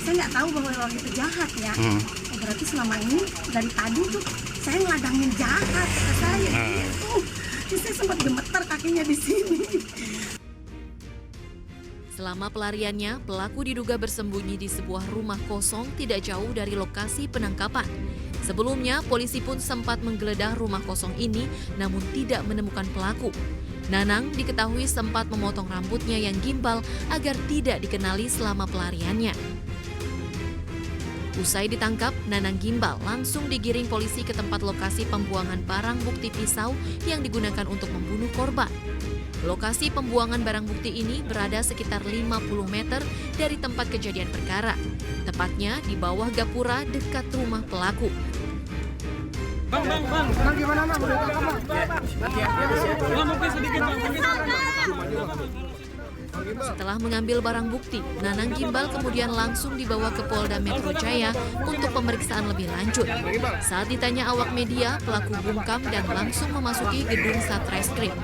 Saya nggak tahu bahwa orang itu jahat ya. Oh, berarti selama ini dari tadi tuh saya ngeladangin jahat kata saya. Jadi saya sempat gemeter kakinya di sini. Selama pelariannya, pelaku diduga bersembunyi di sebuah rumah kosong tidak jauh dari lokasi penangkapan. Sebelumnya, polisi pun sempat menggeledah rumah kosong ini namun tidak menemukan pelaku. Nanang diketahui sempat memotong rambutnya yang gimbal agar tidak dikenali selama pelariannya. Usai ditangkap, Nanang Gimbal langsung digiring polisi ke tempat lokasi pembuangan barang bukti pisau yang digunakan untuk membunuh korban. Lokasi pembuangan barang bukti ini berada sekitar 50 meter dari tempat kejadian perkara, tepatnya di bawah gapura dekat rumah pelaku. Bang, gimana Bang? Udah tangkap Bang? Mungkin sedikit Bang. Setelah mengambil barang bukti, Nanang Gimbal kemudian langsung dibawa ke Polda Metro Jaya untuk pemeriksaan lebih lanjut. Saat ditanya awak media, pelaku bungkam dan langsung memasuki gedung Satreskrim.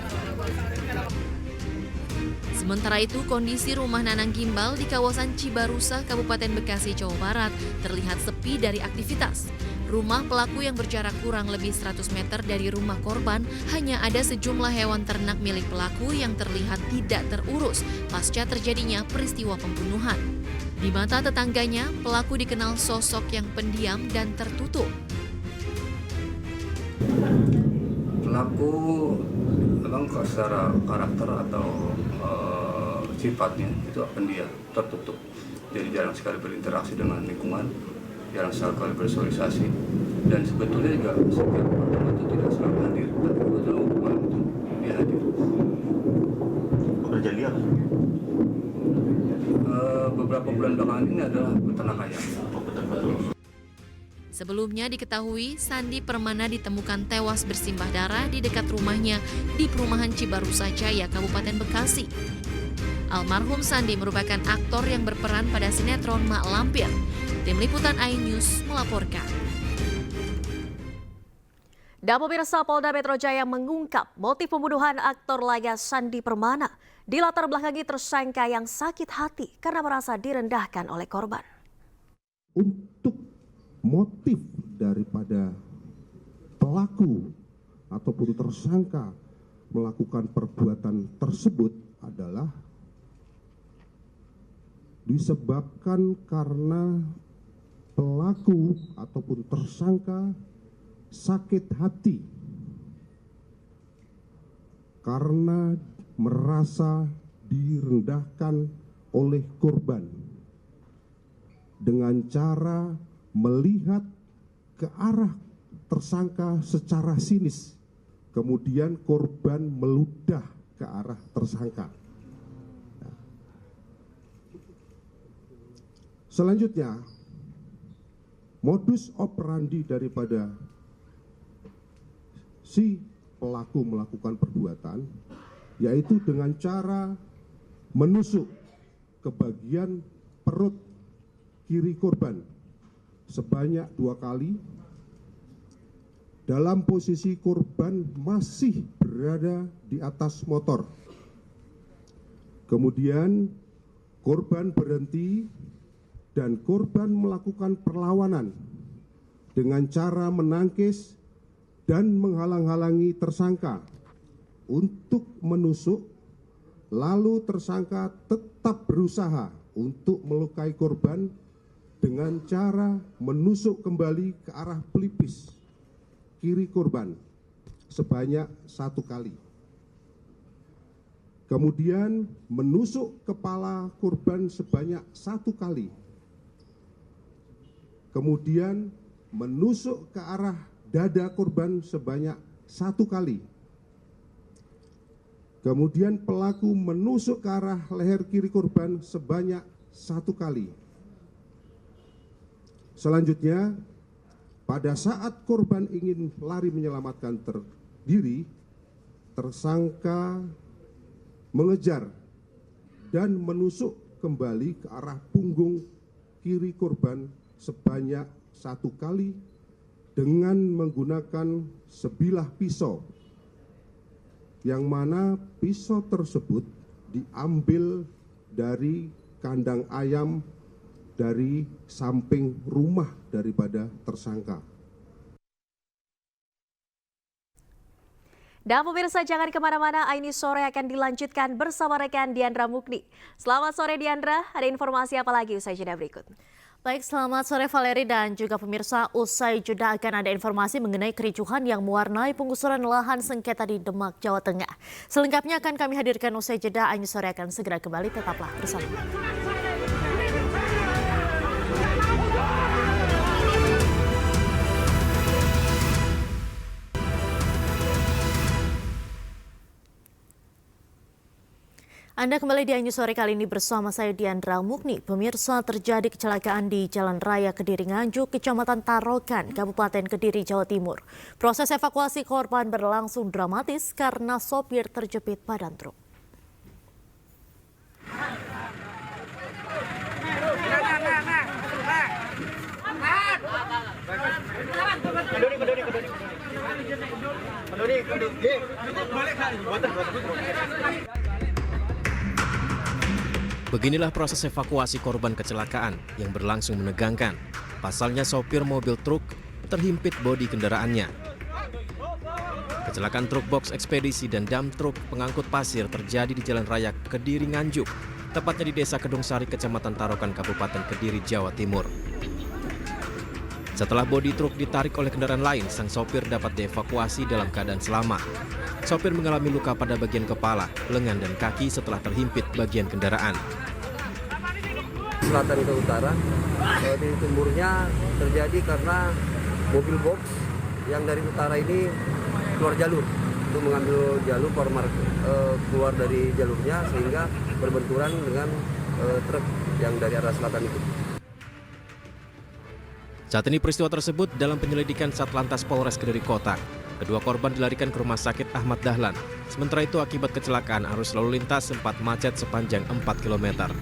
Sementara itu, kondisi rumah Nanang Gimbal di kawasan Cibarusah, Kabupaten Bekasi, Jawa Barat terlihat sepi dari aktivitas. Rumah pelaku yang berjarak kurang lebih 100 meter dari rumah korban hanya ada sejumlah hewan ternak milik pelaku yang terlihat tidak terurus pasca terjadinya peristiwa pembunuhan. Di mata tetangganya, pelaku dikenal sosok yang pendiam dan tertutup. Pelaku memang secara karakter atau sifatnya itu pendiam, tertutup. Jadi jarang sekali berinteraksi dengan lingkungan, jarang sekali bersosialisasi, dan sebetulnya juga setiap pertemuan itu tidak selalu hadir, tapi kebetulan malam itu dia hadir. Kerja dia? Beberapa bulan belakangan ini adalah peternak ayam. Sebelumnya diketahui Sandi Permana ditemukan tewas bersimbah darah di dekat rumahnya di perumahan Cibarusa Jaya, Kabupaten Bekasi. Almarhum Sandi merupakan aktor yang berperan pada sinetron Mak Lampir. Tim Liputan iNews melaporkan. Dan pemirsa, Polda Metro Jaya mengungkap motif pembunuhan aktor laga Sandi Permana. Dilatar belakangi tersangka yang sakit hati karena merasa direndahkan oleh korban. Untuk motif daripada pelaku ataupun tersangka melakukan perbuatan tersebut adalah disebabkan karena pelaku ataupun tersangka sakit hati karena merasa direndahkan oleh korban dengan cara melihat ke arah tersangka secara sinis, kemudian korban meludah ke arah tersangka. Selanjutnya, modus operandi daripada si pelaku melakukan perbuatan yaitu dengan cara menusuk ke bagian perut kiri korban sebanyak 2 kali dalam posisi korban masih berada di atas motor. Kemudian korban berhenti dan korban melakukan perlawanan dengan cara menangkis dan menghalang-halangi tersangka untuk menusuk, lalu tersangka tetap berusaha untuk melukai korban dengan cara menusuk kembali ke arah pelipis kiri korban sebanyak 1 kali. Kemudian menusuk kepala korban sebanyak 1 kali. Kemudian menusuk ke arah dada korban sebanyak 1 kali. Kemudian pelaku menusuk ke arah leher kiri korban sebanyak 1 kali. Selanjutnya, pada saat korban ingin lari menyelamatkan diri, tersangka mengejar dan menusuk kembali ke arah punggung kiri korban sebanyak 1 kali dengan menggunakan sebilah pisau, yang mana pisau tersebut diambil dari kandang ayam dari samping rumah daripada tersangka. Dan pemirsa, jangan kemana-mana, iNews Sore akan dilanjutkan bersama rekan Diandra Mukni. Selamat sore Diandra, ada informasi apa lagi usai jeda berikut? Baik, selamat sore Valeri dan juga pemirsa. Usai jeda akan ada informasi mengenai kericuhan yang mewarnai penggusuran lahan sengketa di Demak, Jawa Tengah. Selengkapnya akan kami hadirkan usai jeda. iNews Sore akan segera kembali, tetaplah bersama. Anda kembali di iNews Sore kali ini bersama saya Diandra Mukni. Pemirsa, terjadi kecelakaan di Jalan Raya Kediri Nganjuk, Kecamatan Tarokan, Kabupaten Kediri, Jawa Timur. Proses evakuasi korban berlangsung dramatis karena sopir terjepit badan truk. Beginilah proses evakuasi korban kecelakaan yang berlangsung menegangkan. Pasalnya sopir mobil truk terhimpit bodi kendaraannya. Kecelakaan truk box ekspedisi dan dump truk pengangkut pasir terjadi di Jalan Raya Kediri Nganjuk, tepatnya di Desa Kedung Sari, Kecamatan Tarokan, Kabupaten Kediri, Jawa Timur. Setelah bodi truk ditarik oleh kendaraan lain, sang sopir dapat dievakuasi dalam keadaan selamat. Sopir mengalami luka pada bagian kepala, lengan, dan kaki setelah terhimpit bagian kendaraan. Selatan ke utara, di timurnya terjadi karena mobil box yang dari utara ini keluar jalur untuk mengambil jalur keluar dari jalurnya sehingga berbenturan dengan truk yang dari arah selatan itu. Saat ini peristiwa tersebut dalam penyelidikan Satlantas Polres Kediri Kota. Kedua korban dilarikan ke Rumah Sakit Ahmad Dahlan. Sementara itu akibat kecelakaan arus lalu lintas sempat macet sepanjang 4 km.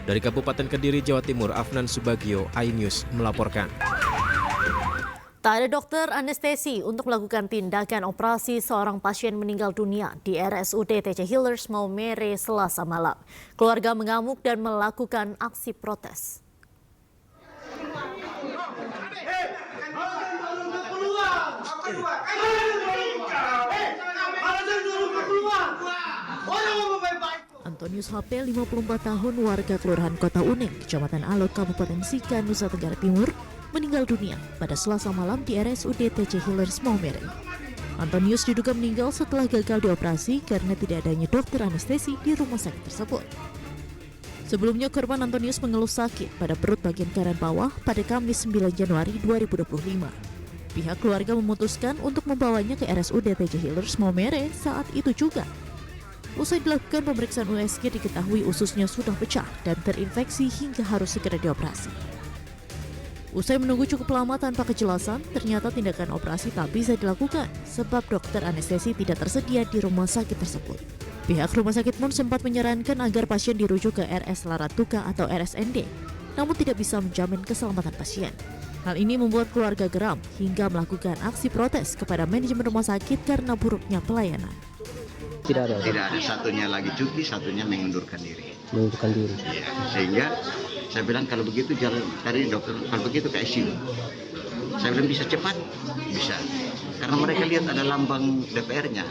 Dari Kabupaten Kediri, Jawa Timur, Afnan Subagio, iNews melaporkan. Tak ada dokter anestesi untuk melakukan tindakan operasi seorang pasien meninggal dunia di RSUD TC Healers Maumere Selasa malam. Keluarga mengamuk dan melakukan aksi protes. Antonius HP, 54 tahun, warga Kelurahan Kota Uning, Kecamatan Alot, Kabupaten Sika, Nusa Tenggara Timur, meninggal dunia pada Selasa malam di RSUD TC Healers Maumere. Antonius diduga meninggal setelah gagal dioperasi karena tidak adanya dokter anestesi di rumah sakit tersebut. Sebelumnya korban Antonius mengeluh sakit pada perut bagian kanan bawah pada Kamis 9 Januari 2025. Pihak keluarga memutuskan untuk membawanya ke RSUD TC Healers Maumere saat itu juga. Usai dilakukan pemeriksaan USG diketahui ususnya sudah pecah dan terinfeksi hingga harus segera dioperasi. Usai menunggu cukup lama tanpa kejelasan, ternyata tindakan operasi tak bisa dilakukan sebab dokter anestesi tidak tersedia di rumah sakit tersebut. Pihak rumah sakit pun sempat menyarankan agar pasien dirujuk ke RS Laratuka atau RSND, namun tidak bisa menjamin keselamatan pasien. Hal ini membuat keluarga geram hingga melakukan aksi protes kepada manajemen rumah sakit karena buruknya pelayanan. Tidak ada, satunya lagi cuti, satunya mengundurkan diri. Ya, sehingga saya bilang kalau begitu jalan tadi dokter, kalau begitu ke ICU. Saya bilang bisa cepat, bisa. Karena mereka lihat ada lambang DPR-nya.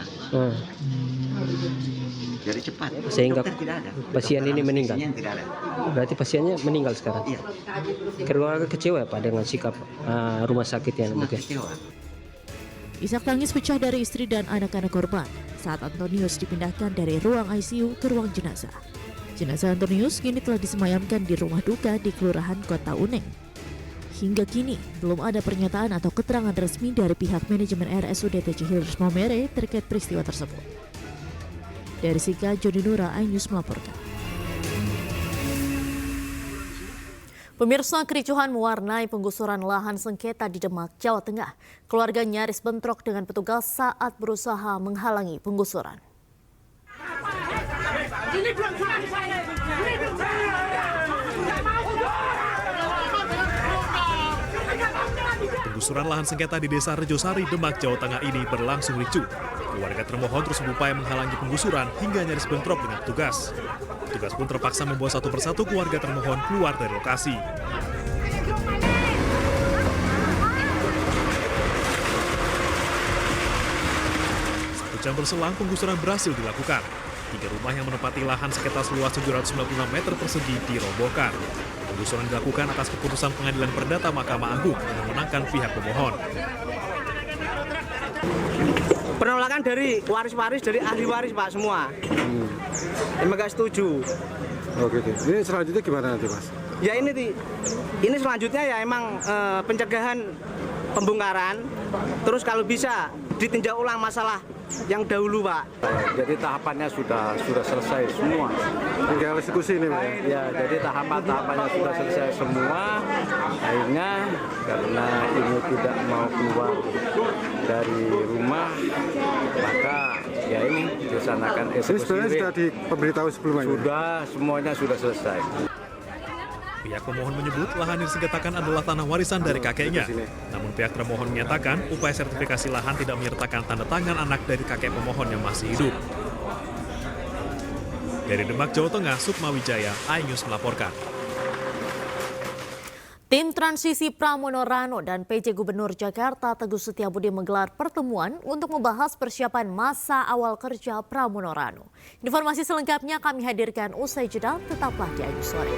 Jadi cepat. Sehingga dokter tidak ada. Pasien ini meninggal. Tidak ada. Berarti pasiennya meninggal sekarang. Iya. Keluarga kecewa Pak dengan sikap rumah sakit yang mungkin. Isak tangis pecah dari istri dan anak-anak korban saat Antonius dipindahkan dari ruang ICU ke ruang jenazah. Jenazah Antonius kini telah disemayamkan di rumah duka di Kelurahan Kota Uning. Hingga kini, belum ada pernyataan atau keterangan resmi dari pihak manajemen RSUD TC Healers Maumere terkait peristiwa tersebut. Dari Sika, Joni Nura, iNews melaporkan. Pemirsa, kericuhan mewarnai penggusuran lahan sengketa di Demak, Jawa Tengah. Keluarga nyaris bentrok dengan petugas saat berusaha menghalangi penggusuran. Penggusuran lahan sengketa di Desa Rejosari, Demak, Jawa Tengah ini berlangsung ricuh. Keluarga termohon terus berupaya menghalangi penggusuran hingga nyaris bentrok dengan petugas. Petugas pun terpaksa membawa satu persatu keluarga termohon keluar dari lokasi. Satu jam berselang penggusuran berhasil dilakukan. 3 rumah yang menempati lahan sengketa seluas 796 meter persegi dirobohkan. Penggusuran dilakukan atas keputusan Pengadilan Perdata Mahkamah Agung yang memenangkan pihak pemohon. Penolakan dari waris-waris, dari ahli waris Pak semua. Emang gak setuju. Oh gitu. Ini selanjutnya gimana nanti Mas? Ya ini selanjutnya ya emang pencegahan pembongkaran. Terus kalau bisa ditinjau ulang masalah yang dahulu Pak. Jadi tahapannya sudah selesai semua. Tinggal eksekusi ini Pak. Ya, jadi tahapannya sudah selesai semua. Akhirnya karena ini tidak mau keluar dari rumah, maka ya ini dilaksanakan eksekusi. Ini sebenarnya sudah diberitahu sebelumnya? Sudah, semuanya sudah selesai. Pihak pemohon menyebut lahan yang disengketakan adalah tanah warisan dari kakeknya. Namun pihak termohon menyatakan upaya sertifikasi lahan tidak menyertakan tanda tangan anak dari kakek pemohon yang masih hidup. Dari Demak, Jawa Tengah, Sukma Wijaya, iNews melaporkan. Tim Transisi Pramono Rano dan PJ Gubernur Jakarta Teguh Setiabudi menggelar pertemuan untuk membahas persiapan masa awal kerja Pramono Rano. Informasi selengkapnya kami hadirkan usai jeda, tetaplah di iNews Sore.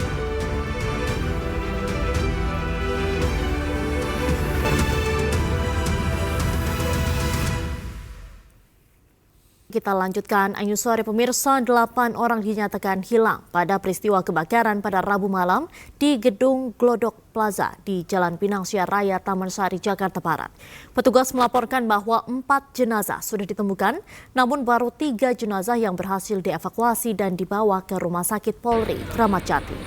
Kita lanjutkan Anyus Sore pemirsa, 8 orang dinyatakan hilang pada peristiwa kebakaran pada Rabu malam di Gedung Glodok Plaza di Jalan Pinang Sia Raya, Taman Sari, Jakarta Barat. Petugas melaporkan bahwa 4 jenazah sudah ditemukan, namun baru 3 jenazah yang berhasil dievakuasi dan dibawa ke Rumah Sakit Polri Kramat Jati.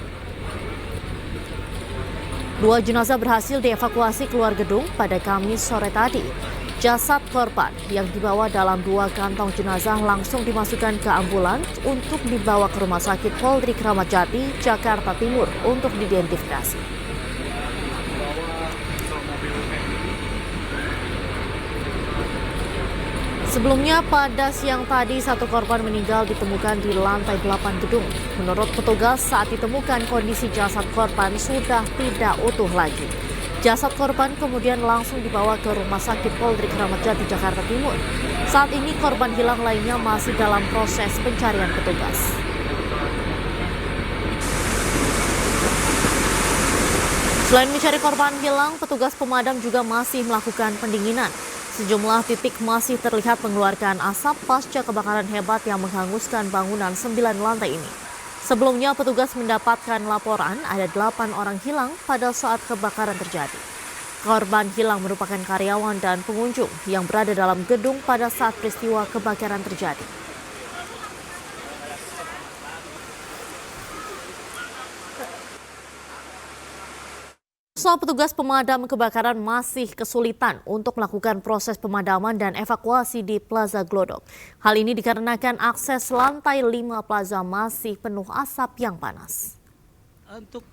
2 jenazah berhasil dievakuasi keluar gedung pada Kamis sore tadi. Jasad korban yang dibawa dalam 2 kantong jenazah langsung dimasukkan ke ambulans untuk dibawa ke Rumah Sakit Polri Kramat Jati, Jakarta Timur untuk diidentifikasi. Sebelumnya pada siang tadi 1 korban meninggal ditemukan di lantai 8 gedung. Menurut petugas saat ditemukan kondisi jasad korban sudah tidak utuh lagi. Jasad korban kemudian langsung dibawa ke Rumah Sakit Polri Kramat Jati, Jakarta Timur. Saat ini korban hilang lainnya masih dalam proses pencarian petugas. Selain mencari korban hilang, petugas pemadam juga masih melakukan pendinginan. Sejumlah titik masih terlihat mengeluarkan asap pasca kebakaran hebat yang menghanguskan bangunan 9 lantai ini. Sebelumnya petugas mendapatkan laporan ada 8 orang hilang pada saat kebakaran terjadi. Korban hilang merupakan karyawan dan pengunjung yang berada dalam gedung pada saat peristiwa kebakaran terjadi. Petugas pemadam kebakaran masih kesulitan untuk melakukan proses pemadaman dan evakuasi di Plaza Glodok. Hal ini dikarenakan akses lantai 5 plaza masih penuh asap yang panas. Untuk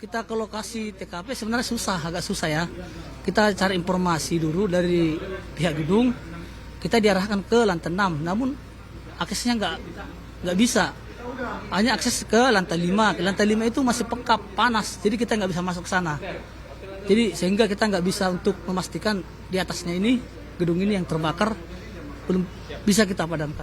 kita ke lokasi TKP sebenarnya agak susah ya. Kita cari informasi dulu dari pihak gedung, kita diarahkan ke lantai 6, namun aksesnya nggak bisa. Hanya akses ke lantai 5. Ke lantai 5 itu masih pekap, panas, jadi kita nggak bisa masuk ke sana. Jadi sehingga kita nggak bisa untuk memastikan di atasnya ini, gedung ini yang terbakar, belum bisa kita padamkan.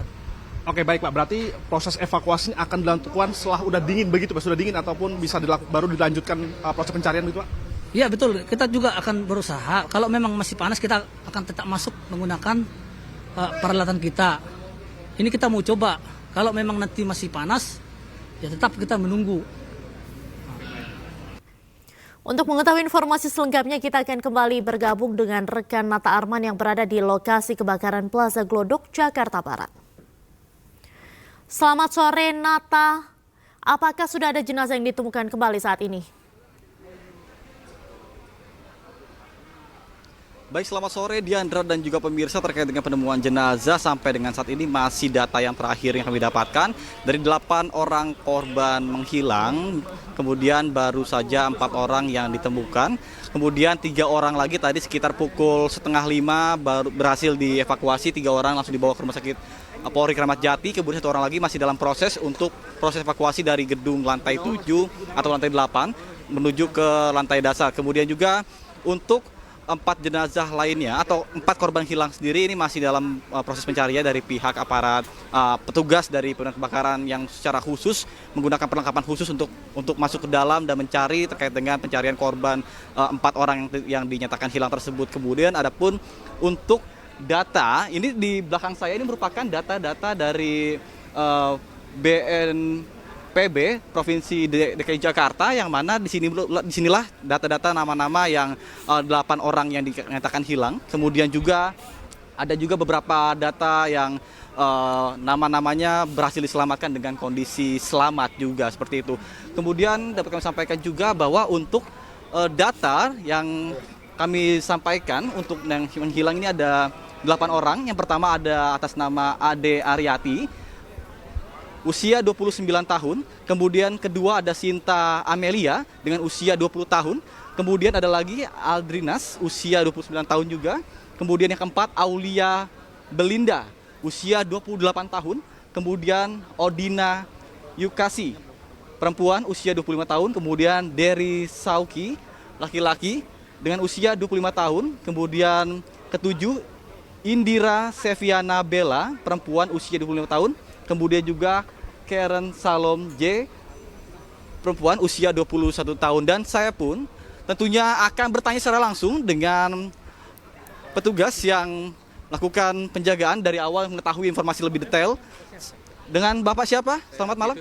Oke, baik Pak, berarti proses evakuasi akan dilakukan setelah udah dingin begitu Pak? Sudah dingin ataupun bisa baru dilanjutkan proses pencarian begitu Pak? Iya betul, kita juga akan berusaha. Kalau memang masih panas kita akan tetap masuk menggunakan peralatan kita. Ini kita mau coba. Kalau memang nanti masih panas, ya tetap kita menunggu. Untuk mengetahui informasi selengkapnya, kita akan kembali bergabung dengan rekan Nata Arman yang berada di lokasi kebakaran Plaza Glodok, Jakarta Barat. Selamat sore Nata, apakah sudah ada jenazah yang ditemukan kembali saat ini? Baik, selamat sore Diandra dan juga pemirsa. Terkait dengan penemuan jenazah sampai dengan saat ini masih data yang terakhir yang kami dapatkan. Dari 8 orang korban menghilang, kemudian baru saja 4 orang yang ditemukan. Kemudian 3 orang lagi tadi sekitar pukul 4:30 baru berhasil dievakuasi. 3 orang langsung dibawa ke Rumah Sakit Polri Kramat Jati. Kemudian 1 orang lagi masih dalam proses untuk proses evakuasi dari gedung lantai 7 atau lantai 8 menuju ke lantai dasar. Kemudian juga untuk 4 jenazah lainnya atau 4 korban hilang sendiri ini masih dalam proses pencarian dari pihak aparat petugas dari pemadam kebakaran yang secara khusus menggunakan perlengkapan khusus untuk masuk ke dalam dan mencari terkait dengan pencarian korban 4 orang yang dinyatakan hilang tersebut. Kemudian adapun untuk data ini di belakang saya ini merupakan data-data dari BNPB Provinsi DKI Jakarta, yang mana disinilah data-data nama-nama yang 8 orang yang dinyatakan hilang. Kemudian juga ada juga beberapa data yang nama-namanya berhasil diselamatkan dengan kondisi selamat juga seperti itu. Kemudian dapat kami sampaikan juga bahwa untuk data yang kami sampaikan untuk yang hilang ini ada 8 orang. Yang pertama ada atas nama Ade Aryati, usia 29 tahun. Kemudian kedua ada Sinta Amelia dengan usia 20 tahun. Kemudian ada lagi Aldrinas, usia 29 tahun juga. Kemudian yang keempat Aulia Belinda, usia 28 tahun. Kemudian Odina Yukasi, perempuan, usia 25 tahun. Kemudian Dery Sauki, laki-laki dengan usia 25 tahun. Kemudian ketujuh Indira Seviana Bella, perempuan, usia 25 tahun. Kemudian juga Karen Salom J, perempuan, usia 21 tahun. Dan saya pun tentunya akan bertanya secara langsung dengan petugas yang melakukan penjagaan dari awal mengetahui informasi lebih detail. Dengan Bapak siapa? Selamat malam.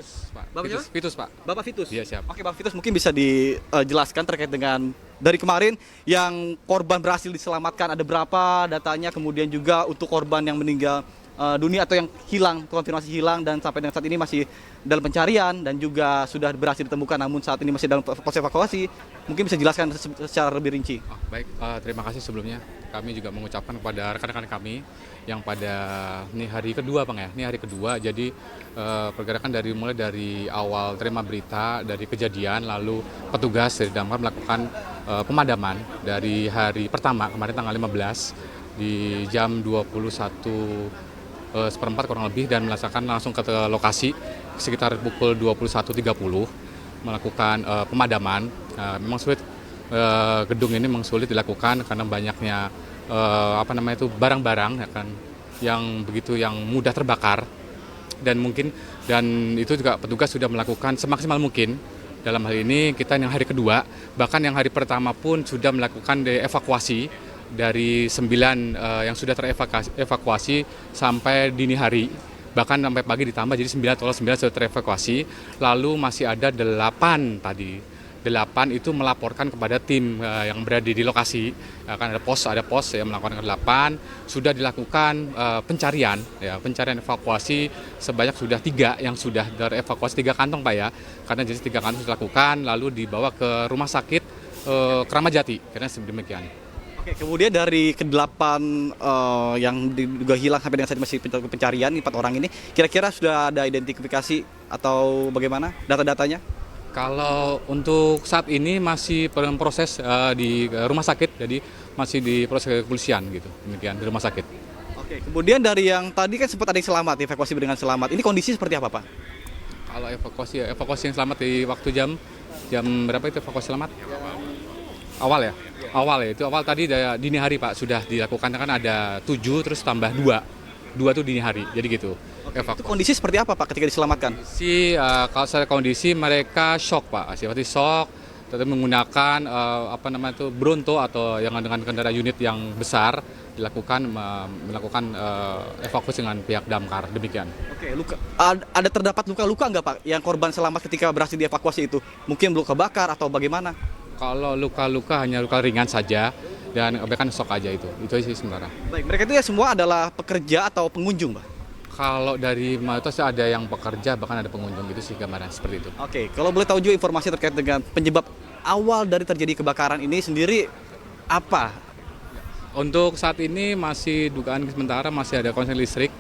Bapak siapa? Vitus, Pak. Bapak Vitus? Iya, siap. Oke, Bapak Vitus mungkin bisa dijelaskan terkait dengan dari kemarin yang korban berhasil diselamatkan ada berapa datanya, kemudian juga untuk korban yang meninggal dunia atau yang hilang, konfirmasi hilang dan sampai dengan saat ini masih dalam pencarian dan juga sudah berhasil ditemukan namun saat ini masih dalam proses evakuasi. Mungkin bisa jelaskan secara lebih rinci. Baik, terima kasih sebelumnya. Kami juga mengucapkan kepada rekan-rekan kami yang pada ini hari kedua, Bang ya. Ini hari kedua, jadi pergerakan mulai dari awal terima berita dari kejadian, lalu petugas dari damkar melakukan pemadaman dari hari pertama kemarin tanggal 15 di jam 21:04 kurang lebih dan melaksanakan langsung ke lokasi sekitar pukul 21.30 melakukan pemadaman. Memang sulit, gedung ini memang sulit dilakukan karena banyaknya barang-barang ya kan yang mudah terbakar dan itu juga petugas sudah melakukan semaksimal mungkin. Dalam hal ini kita yang hari kedua, bahkan yang hari pertama pun sudah melakukan evakuasi dari 9 yang sudah terevakuasi sampai dini hari, bahkan sampai pagi ditambah jadi 9 sudah terevakuasi. Lalu masih ada 8 tadi. 8 itu melaporkan kepada tim yang berada di lokasi. Akan ada pos yang melakukan 8. Sudah dilakukan pencarian evakuasi sebanyak sudah 3 yang sudah terevakuasi, 3 kantong Pak ya. Karena jadi 3 kantong sudah dilakukan lalu dibawa ke rumah sakit Kramat Jati. Karena demikian. Oke, kemudian dari ke-8 yang diduga hilang sampai dengan saat ini masih pencarian 4 orang ini, kira-kira sudah ada identifikasi atau bagaimana data-datanya? Kalau untuk saat ini masih dalam proses di rumah sakit, jadi masih di proses kepolisian gitu, demikian di rumah sakit. Oke, kemudian dari yang tadi kan sempat ada yang selamat, evakuasi dengan selamat. Ini kondisi seperti apa, Pak? Kalau evakuasi yang selamat di waktu jam berapa itu evakuasi selamat? Awal ya? Awal ya, itu awal tadi dini hari Pak sudah dilakukan, kan ada 7 terus tambah 2 tuh dini hari, jadi gitu. Itu kondisi seperti apa Pak ketika diselamatkan? Kalau secara kondisi mereka shock Pak, seperti shock, tetap menggunakan Bronto atau yang dengan kendaraan unit yang besar melakukan evakuasi dengan pihak damkar, demikian. Oke, ada terdapat luka-luka nggak Pak yang korban selamat ketika berhasil dievakuasi itu? Mungkin luka bakar atau bagaimana? Kalau luka-luka hanya luka ringan saja dan bahkan shock aja itu sih sementara. Baik, mereka itu ya semua adalah pekerja atau pengunjung, Pak? Kalau dari mayoritas ada yang pekerja, bahkan ada pengunjung gitu sih gambaran seperti itu. Oke, kalau boleh tahu juga informasi terkait dengan penyebab awal dari terjadi kebakaran ini sendiri apa? Untuk saat ini masih dugaan sementara masih ada korsleting listrik.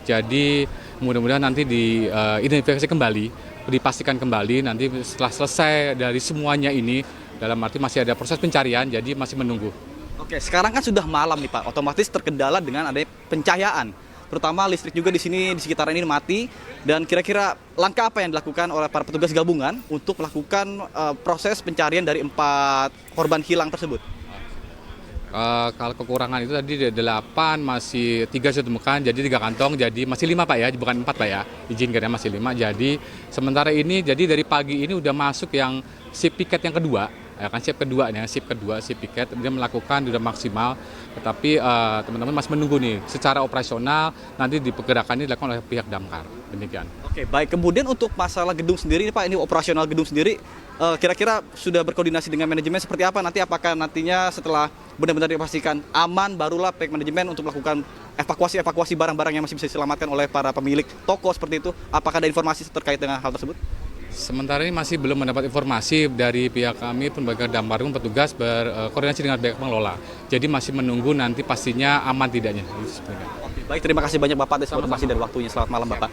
Jadi mudah-mudahan nanti diidentifikasi kembali, dipastikan kembali nanti setelah selesai dari semuanya ini. Dalam arti masih ada proses pencarian, jadi masih menunggu. Oke, sekarang kan sudah malam nih Pak, otomatis terkendala dengan adanya pencahayaan. Terutama listrik juga di sini, di sekitaran ini mati. Dan kira-kira langkah apa yang dilakukan oleh para petugas gabungan untuk melakukan proses pencarian dari 4 korban hilang tersebut? Kalau kekurangan itu tadi 8, masih 3 sudah ditemukan, jadi 3 kantong, jadi masih 5 Pak ya, bukan 4 Pak ya, izinkan ya masih 5. Jadi sementara ini, jadi dari pagi ini udah masuk yang sip piket yang kedua. Ya kan sip piket dia melakukan sudah maksimal, tetapi teman-teman masih menunggu nih secara operasional nanti dipergerakan ini dilakukan oleh pihak damkar, demikian. Oke, baik. Kemudian untuk masalah gedung sendiri Pak, ini operasional gedung sendiri kira-kira sudah berkoordinasi dengan manajemen seperti apa nanti? Apakah nantinya setelah benar-benar dipastikan aman barulah pihak manajemen untuk melakukan evakuasi barang-barang yang masih bisa diselamatkan oleh para pemilik toko seperti itu? Apakah ada informasi terkait dengan hal tersebut? Sementara ini masih belum mendapat informasi dari pihak kami pun bagian damkar pun petugas berkoordinasi dengan pihak pengelola. Jadi masih menunggu nanti pastinya aman tidaknya. Oke, baik, terima kasih banyak Bapak atas informasi dan waktunya. Selamat malam Bapak.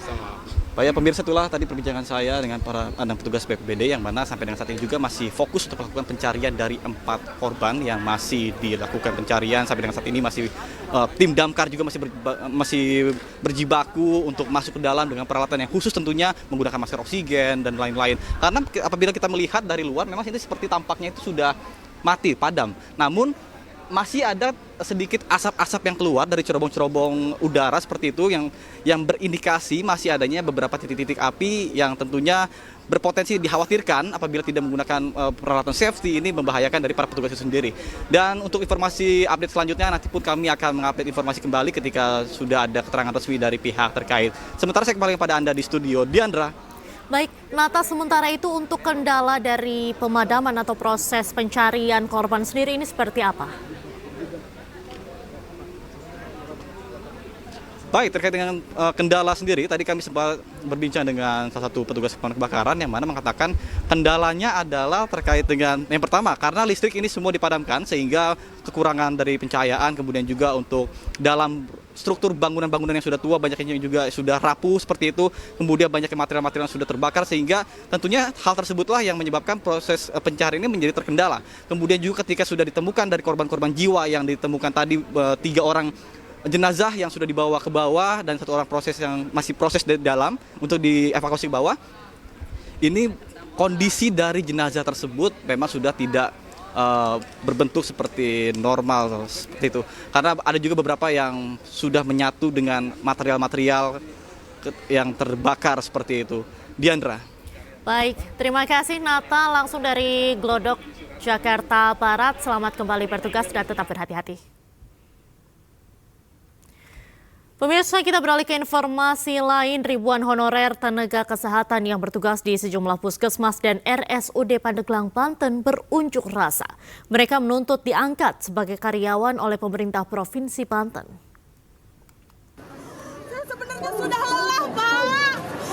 Baik pemirsa, itulah tadi perbincangan saya dengan para petugas BPBD yang mana sampai dengan saat ini juga masih fokus untuk melakukan pencarian dari 4 korban yang masih dilakukan pencarian. Sampai dengan saat ini masih tim damkar juga masih berjibaku untuk masuk ke dalam dengan peralatan yang khusus tentunya menggunakan masker oksigen dan lain-lain. Karena apabila kita melihat dari luar memang ini seperti tampaknya itu sudah mati, padam. Namun masih ada sedikit asap-asap yang keluar dari cerobong-cerobong udara seperti itu yang berindikasi masih adanya beberapa titik-titik api yang tentunya berpotensi dikhawatirkan apabila tidak menggunakan peralatan safety ini membahayakan dari para petugas itu sendiri. Dan untuk informasi update selanjutnya nanti pun kami akan mengupdate informasi kembali ketika sudah ada keterangan resmi dari pihak terkait. Sementara saya kembali kepada Anda di studio, Diandra. Baik, Nata, sementara itu untuk kendala dari pemadaman atau proses pencarian korban sendiri ini seperti apa? Baik, terkait dengan kendala sendiri, tadi kami sempat berbincang dengan salah satu petugas pemadam kebakaran yang mana mengatakan kendalanya adalah terkait dengan yang pertama, karena listrik ini semua dipadamkan sehingga kekurangan dari pencahayaan, kemudian juga untuk dalam struktur bangunan-bangunan yang sudah tua, banyak yang juga sudah rapuh seperti itu, kemudian banyak material-material yang sudah terbakar sehingga tentunya hal tersebutlah yang menyebabkan proses pencarian ini menjadi terkendala. Kemudian juga ketika sudah ditemukan dari korban-korban jiwa yang ditemukan tadi 3 orang jenazah yang sudah dibawa ke bawah dan 1 orang yang masih proses di dalam untuk dievakuasi ke bawah. Ini kondisi dari jenazah tersebut memang sudah tidak berbentuk seperti normal seperti itu. Karena ada juga beberapa yang sudah menyatu dengan material-material yang terbakar seperti itu. Diandra. Baik, terima kasih Nata langsung dari Glodok, Jakarta Barat. Selamat kembali bertugas dan tetap berhati-hati. Pemirsa, kita beralih ke informasi lain. Ribuan honorer tenaga kesehatan yang bertugas di sejumlah puskesmas dan RSUD Pandeglang, Banten berunjuk rasa. Mereka menuntut diangkat sebagai karyawan oleh pemerintah Provinsi Banten. Saya sebenarnya sudah lelah, Pak.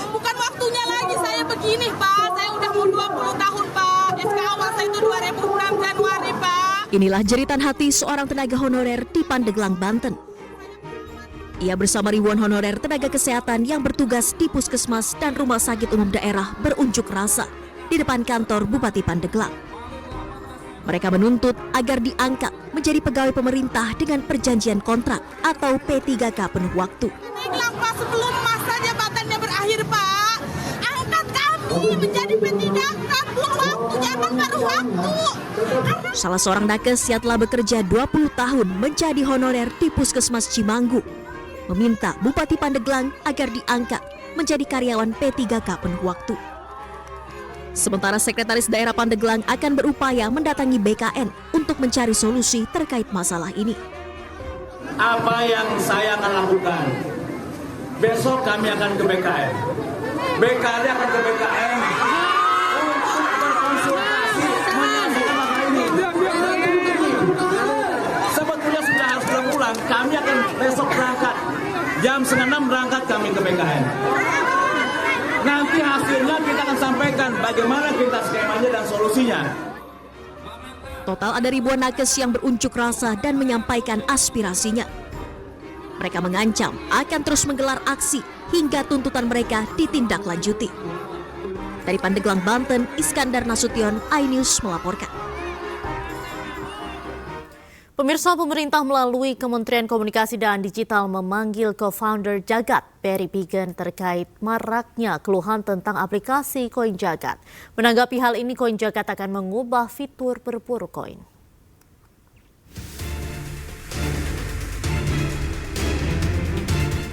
Bukan waktunya lagi saya begini, Pak. Saya udah mau 20 tahun, Pak. SK awal saya itu 2006 Januari, Pak. Inilah jeritan hati seorang tenaga honorer di Pandeglang, Banten. Ia bersama ribuan honorer tenaga kesehatan yang bertugas di puskesmas dan rumah sakit umum daerah berunjuk rasa di depan kantor Bupati Pandeglang. Mereka menuntut agar diangkat menjadi pegawai pemerintah dengan perjanjian kontrak atau P3K penuh waktu. Baiklah, Pak, sebelum masa jabatannya berakhir, Pak, angkat kami menjadi P3K penuh waktu, jangan paruh waktu. Salah seorang nakes yang telah bekerja 20 tahun menjadi honorer di Puskesmas Cimanggu meminta Bupati Pandeglang agar diangkat menjadi karyawan P3K penuh waktu. Sementara Sekretaris Daerah Pandeglang akan berupaya mendatangi BKN untuk mencari solusi terkait masalah ini. Apa yang saya akan lakukan? Besok kami akan ke BKN. BKN akan ke BKN untuk berkonsultasi menyelesaikan masalah ini. Sebetulnya sudah harus pulang. Kami akan besok berangkat. Jam 5:30 berangkat kami ke BKN. Nanti hasilnya kita akan sampaikan bagaimana kita skemanya dan solusinya. Total ada ribuan nakes yang berunjuk rasa dan menyampaikan aspirasinya. Mereka mengancam akan terus menggelar aksi hingga tuntutan mereka ditindaklanjuti. Dari Pandeglang, Banten, Iskandar Nasution, iNews melaporkan. Pemirsa, pemerintah melalui Kementerian Komunikasi dan Digital memanggil co-founder Jagat, Barry Bigen, terkait maraknya keluhan tentang aplikasi Koin Jagat. Menanggapi hal ini, Koin Jagat akan mengubah fitur berburu koin.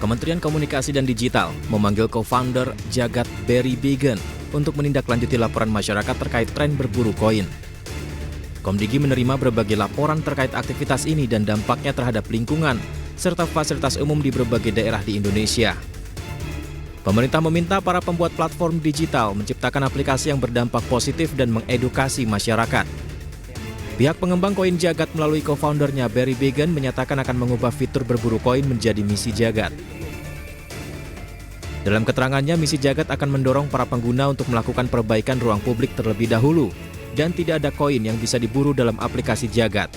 Kementerian Komunikasi dan Digital memanggil co-founder Jagat, Barry Bigen, untuk menindaklanjuti laporan masyarakat terkait tren berburu koin. Komdigi menerima berbagai laporan terkait aktivitas ini dan dampaknya terhadap lingkungan, serta fasilitas umum di berbagai daerah di Indonesia. Pemerintah meminta para pembuat platform digital menciptakan aplikasi yang berdampak positif dan mengedukasi masyarakat. Pihak pengembang koin Jagat melalui co-foundernya Barry Bigen menyatakan akan mengubah fitur berburu koin menjadi misi Jagat. Dalam keterangannya, misi Jagat akan mendorong para pengguna untuk melakukan perbaikan ruang publik terlebih dahulu, dan tidak ada koin yang bisa diburu dalam aplikasi Jagat.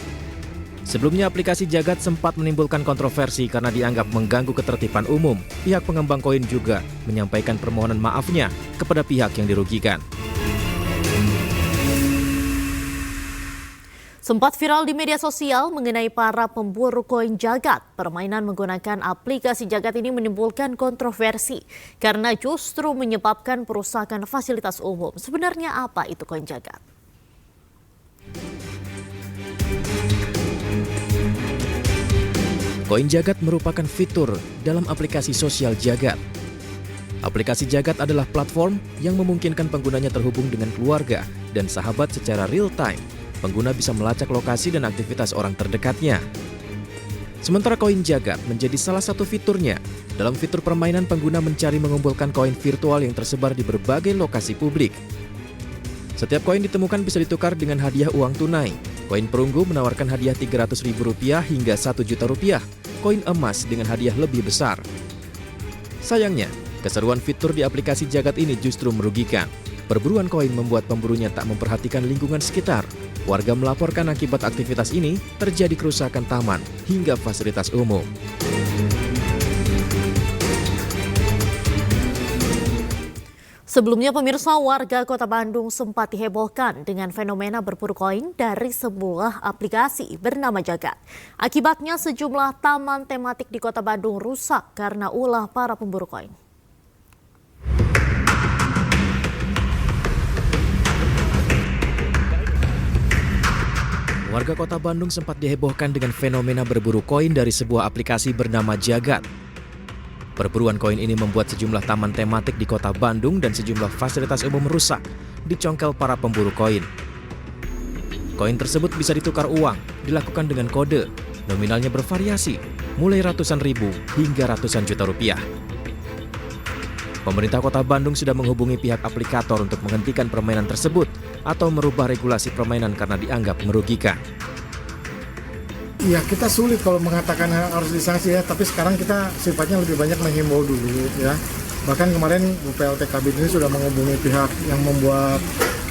Sebelumnya aplikasi Jagat sempat menimbulkan kontroversi karena dianggap mengganggu ketertiban umum. Pihak pengembang koin juga menyampaikan permohonan maafnya kepada pihak yang dirugikan. Sempat viral di media sosial mengenai para pemburu koin Jagat. Permainan menggunakan aplikasi Jagat ini menimbulkan kontroversi karena justru menyebabkan perusakan fasilitas umum. Sebenarnya apa itu koin Jagat? Koin Jagat merupakan fitur dalam aplikasi sosial Jagat. Aplikasi Jagat adalah platform yang memungkinkan penggunanya terhubung dengan keluarga dan sahabat secara real time. Pengguna bisa melacak lokasi dan aktivitas orang terdekatnya. Sementara koin Jagat menjadi salah satu fiturnya. Dalam fitur permainan, pengguna mencari mengumpulkan koin virtual yang tersebar di berbagai lokasi publik. Setiap koin ditemukan bisa ditukar dengan hadiah uang tunai. Koin perunggu menawarkan hadiah Rp300.000 hingga Rp1.000.000. Koin emas dengan hadiah lebih besar. Sayangnya, keseruan fitur di aplikasi Jagat ini justru merugikan. Perburuan koin membuat pemburunya tak memperhatikan lingkungan sekitar. Warga melaporkan akibat aktivitas ini terjadi kerusakan taman hingga fasilitas umum. Sebelumnya pemirsa, warga Kota Bandung sempat dihebohkan dengan fenomena berburu koin dari sebuah aplikasi bernama Jagat. Akibatnya sejumlah taman tematik di Kota Bandung rusak karena ulah para pemburu koin. Warga Kota Bandung sempat dihebohkan dengan fenomena berburu koin dari sebuah aplikasi bernama Jagat. Perburuan koin ini membuat sejumlah taman tematik di Kota Bandung dan sejumlah fasilitas umum rusak, dicongkel para pemburu koin. Koin tersebut bisa ditukar uang, dilakukan dengan kode, nominalnya bervariasi, mulai ratusan ribu hingga ratusan juta rupiah. Pemerintah Kota Bandung sudah menghubungi pihak aplikator untuk menghentikan permainan tersebut atau merubah regulasi permainan karena dianggap merugikan. Ya, kita sulit kalau mengatakan harus disanksi ya, tapi sekarang kita sifatnya lebih banyak menghimbau dulu ya. Bahkan kemarin UPLT Kabin ini sudah menghubungi pihak yang membuat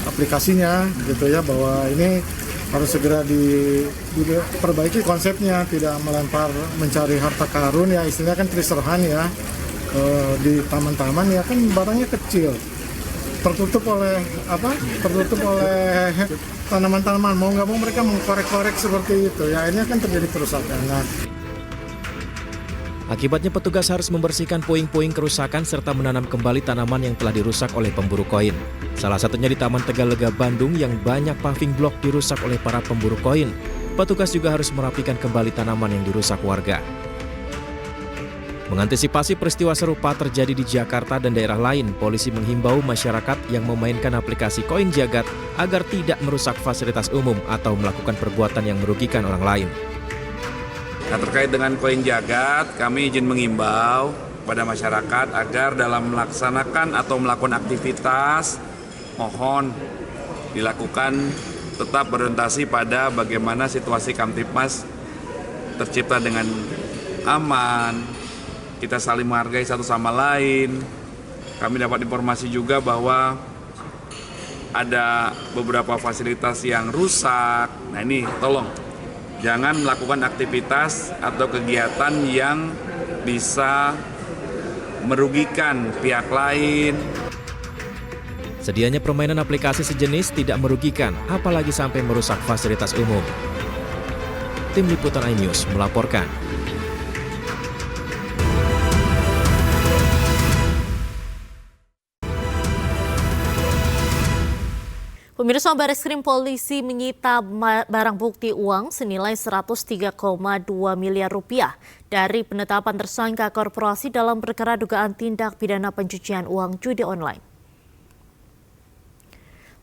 aplikasinya gitu ya, bahwa ini harus segera diperbaiki konsepnya, tidak melempar mencari harta karun ya, istilahnya kan treasure hunt ya. Di taman-taman ya kan barangnya kecil, tertutup oleh tanaman-tanaman, mau nggak mau mereka mengkorek-korek seperti itu ya, ini akan terjadi kerusakan. Akibatnya petugas harus membersihkan puing-puing kerusakan serta menanam kembali tanaman yang telah dirusak oleh pemburu koin. Salah satunya di Taman Tegalega Bandung yang banyak paving block dirusak oleh para pemburu koin. Petugas juga harus merapikan kembali tanaman yang dirusak warga. Mengantisipasi peristiwa serupa terjadi di Jakarta dan daerah lain, polisi menghimbau masyarakat yang memainkan aplikasi Koin Jagat agar tidak merusak fasilitas umum atau melakukan perbuatan yang merugikan orang lain. Nah, terkait dengan Koin Jagat, kami izin mengimbau pada masyarakat agar dalam melaksanakan atau melakukan aktivitas, mohon dilakukan tetap berorientasi pada bagaimana situasi Kamtipmas tercipta dengan aman, kita saling menghargai satu sama lain. Kami dapat informasi juga bahwa ada beberapa fasilitas yang rusak. Nah ini tolong, jangan melakukan aktivitas atau kegiatan yang bisa merugikan pihak lain. Sedianya permainan aplikasi sejenis tidak merugikan, apalagi sampai merusak fasilitas umum. Tim Liputan iNews melaporkan. Pemirsa, Bareskrim Polisi menyita barang bukti uang senilai 103,2 miliar rupiah dari penetapan tersangka korporasi dalam perkara dugaan tindak pidana pencucian uang judi online.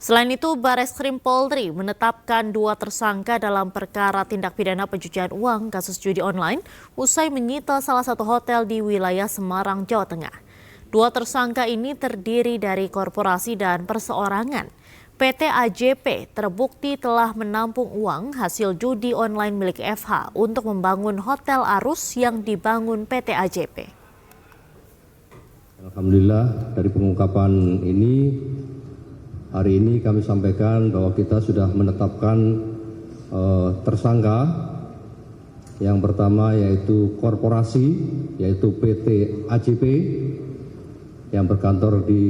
Selain itu, Bareskrim Polri menetapkan 2 tersangka dalam perkara tindak pidana pencucian uang kasus judi online usai menyita salah satu hotel di wilayah Semarang, Jawa Tengah. 2 tersangka ini terdiri dari korporasi dan perseorangan. PT AJP terbukti telah menampung uang hasil judi online milik FH untuk membangun Hotel Arus yang dibangun PT AJP. Alhamdulillah dari pengungkapan ini, hari ini kami sampaikan bahwa kita sudah menetapkan tersangka. Yang pertama yaitu korporasi, yaitu PT AJP yang berkantor di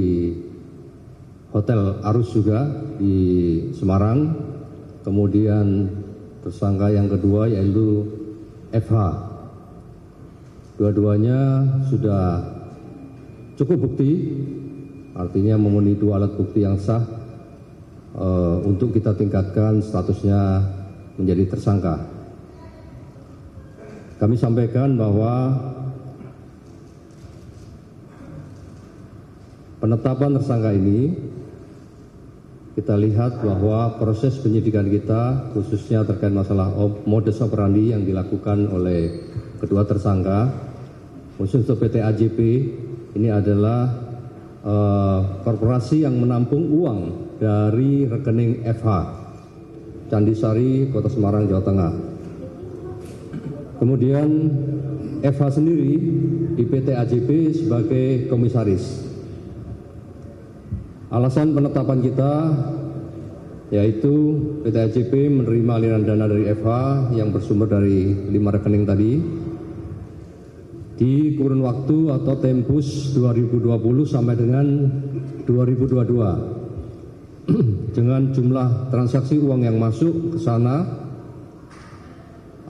Hotel Arus juga di Semarang. Kemudian tersangka yang kedua yaitu FH. Dua-duanya sudah cukup bukti, artinya memenuhi 2 alat bukti yang sah untuk kita tingkatkan statusnya menjadi tersangka. kami sampaikan bahwa penetapan tersangka ini kita lihat bahwa proses penyidikan kita khususnya terkait masalah modus operandi yang dilakukan oleh kedua tersangka khusus untuk PT AJP ini adalah korporasi yang menampung uang dari rekening FH Candisari, Kota Semarang, Jawa Tengah. Kemudian FH sendiri di PT AJP sebagai komisaris. Alasan penetapan kita yaitu PT AJP menerima aliran dana dari FH yang bersumber dari 5 rekening tadi di kurun waktu atau tempus 2020 sampai dengan 2022 dengan jumlah transaksi uang yang masuk ke sana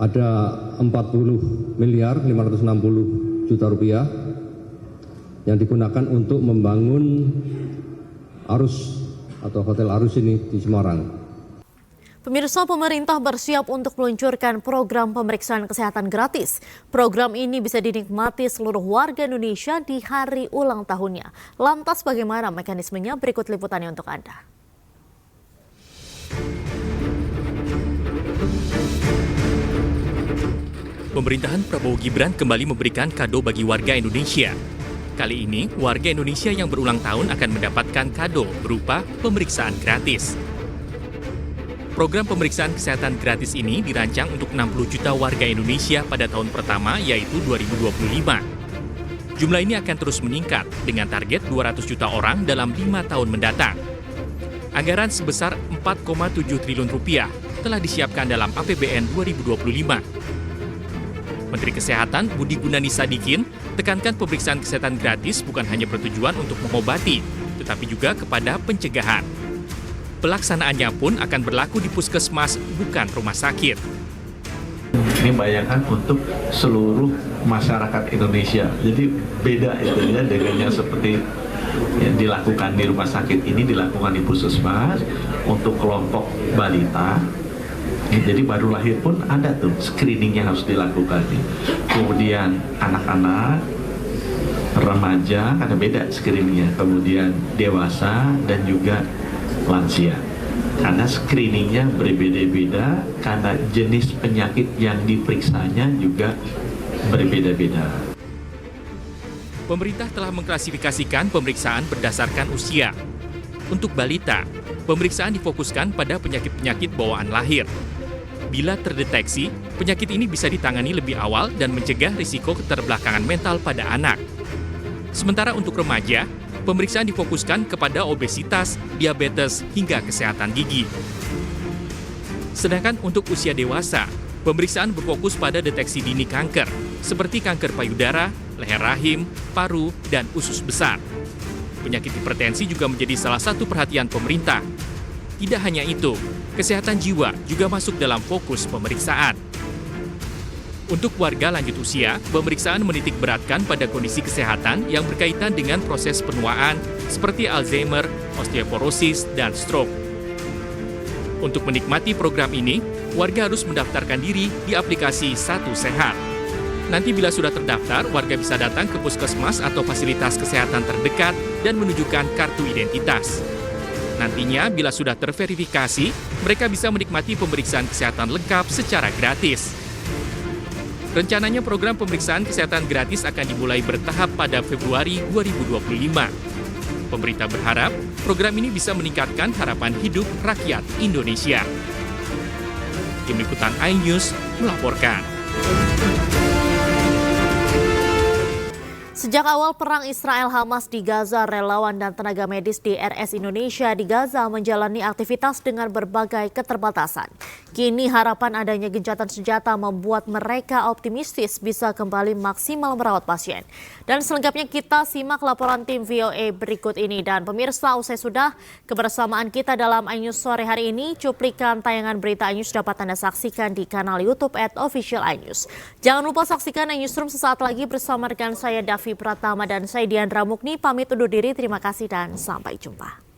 ada 40 miliar 560 juta rupiah yang digunakan untuk membangun Arus atau Hotel Arus ini di Semarang. Pemirsa, pemerintah bersiap untuk meluncurkan program pemeriksaan kesehatan gratis. Program ini bisa dinikmati seluruh warga Indonesia di hari ulang tahunnya. Lantas bagaimana mekanismenya? Berikut liputannya untuk Anda. Pemerintahan Prabowo Gibran kembali memberikan kado bagi warga Indonesia. Kali ini, warga Indonesia yang berulang tahun akan mendapatkan kado berupa pemeriksaan gratis. Program pemeriksaan kesehatan gratis ini dirancang untuk 60 juta warga Indonesia pada tahun pertama, yaitu 2025. Jumlah ini akan terus meningkat dengan target 200 juta orang dalam 5 tahun mendatang. Anggaran sebesar 4,7 triliun rupiah telah disiapkan dalam APBN 2025. Menteri Kesehatan Budi Gunadi Sadikin tekankan pemeriksaan kesehatan gratis bukan hanya bertujuan untuk mengobati, tetapi juga kepada pencegahan. Pelaksanaannya pun akan berlaku di puskesmas, bukan rumah sakit. Ini bayangkan untuk seluruh masyarakat Indonesia. Jadi beda itu ya dengan yang seperti yang dilakukan di rumah sakit ini dilakukan di puskesmas untuk kelompok balita. Jadi baru lahir pun ada tuh screening yang harus dilakukan. Kemudian anak-anak, remaja, ada beda screeningnya. Kemudian dewasa dan juga lansia. Karena screeningnya berbeda-beda, karena jenis penyakit yang diperiksanya juga berbeda-beda. Pemerintah telah mengklasifikasikan pemeriksaan berdasarkan usia. Untuk balita, pemeriksaan difokuskan pada penyakit-penyakit bawaan lahir. Bila terdeteksi, penyakit ini bisa ditangani lebih awal dan mencegah risiko keterbelakangan mental pada anak. Sementara untuk remaja, pemeriksaan difokuskan kepada obesitas, diabetes, hingga kesehatan gigi. Sedangkan untuk usia dewasa, pemeriksaan berfokus pada deteksi dini kanker, seperti kanker payudara, leher rahim, paru, dan usus besar. Penyakit hipertensi juga menjadi salah satu perhatian pemerintah. Tidak hanya itu, kesehatan jiwa juga masuk dalam fokus pemeriksaan. Untuk warga lanjut usia, pemeriksaan menitik beratkan pada kondisi kesehatan yang berkaitan dengan proses penuaan seperti Alzheimer, osteoporosis, dan stroke. Untuk menikmati program ini, warga harus mendaftarkan diri di aplikasi Satu Sehat. Nanti bila sudah terdaftar, warga bisa datang ke puskesmas atau fasilitas kesehatan terdekat dan menunjukkan kartu identitas. Nantinya, bila sudah terverifikasi, mereka bisa menikmati pemeriksaan kesehatan lengkap secara gratis. Rencananya program pemeriksaan kesehatan gratis akan dimulai bertahap pada Februari 2025. Pemerintah berharap program ini bisa meningkatkan harapan hidup rakyat Indonesia. Tim Liputan iNews melaporkan. Sejak awal perang Israel-Hamas di Gaza, relawan dan tenaga medis di RS Indonesia di Gaza menjalani aktivitas dengan berbagai keterbatasan. Kini harapan adanya gencatan senjata membuat mereka optimistis bisa kembali maksimal merawat pasien. Dan selengkapnya kita simak laporan tim VOA berikut ini. Dan pemirsa, usai sudah kebersamaan kita dalam iNews sore hari ini, cuplikan tayangan berita iNews dapat Anda saksikan di kanal YouTube @official iNews. Jangan lupa saksikan iNewsroom sesaat lagi bersama rekan saya Davi Pratama dan saya Diandra Mukni, pamit undur diri, terima kasih dan sampai jumpa.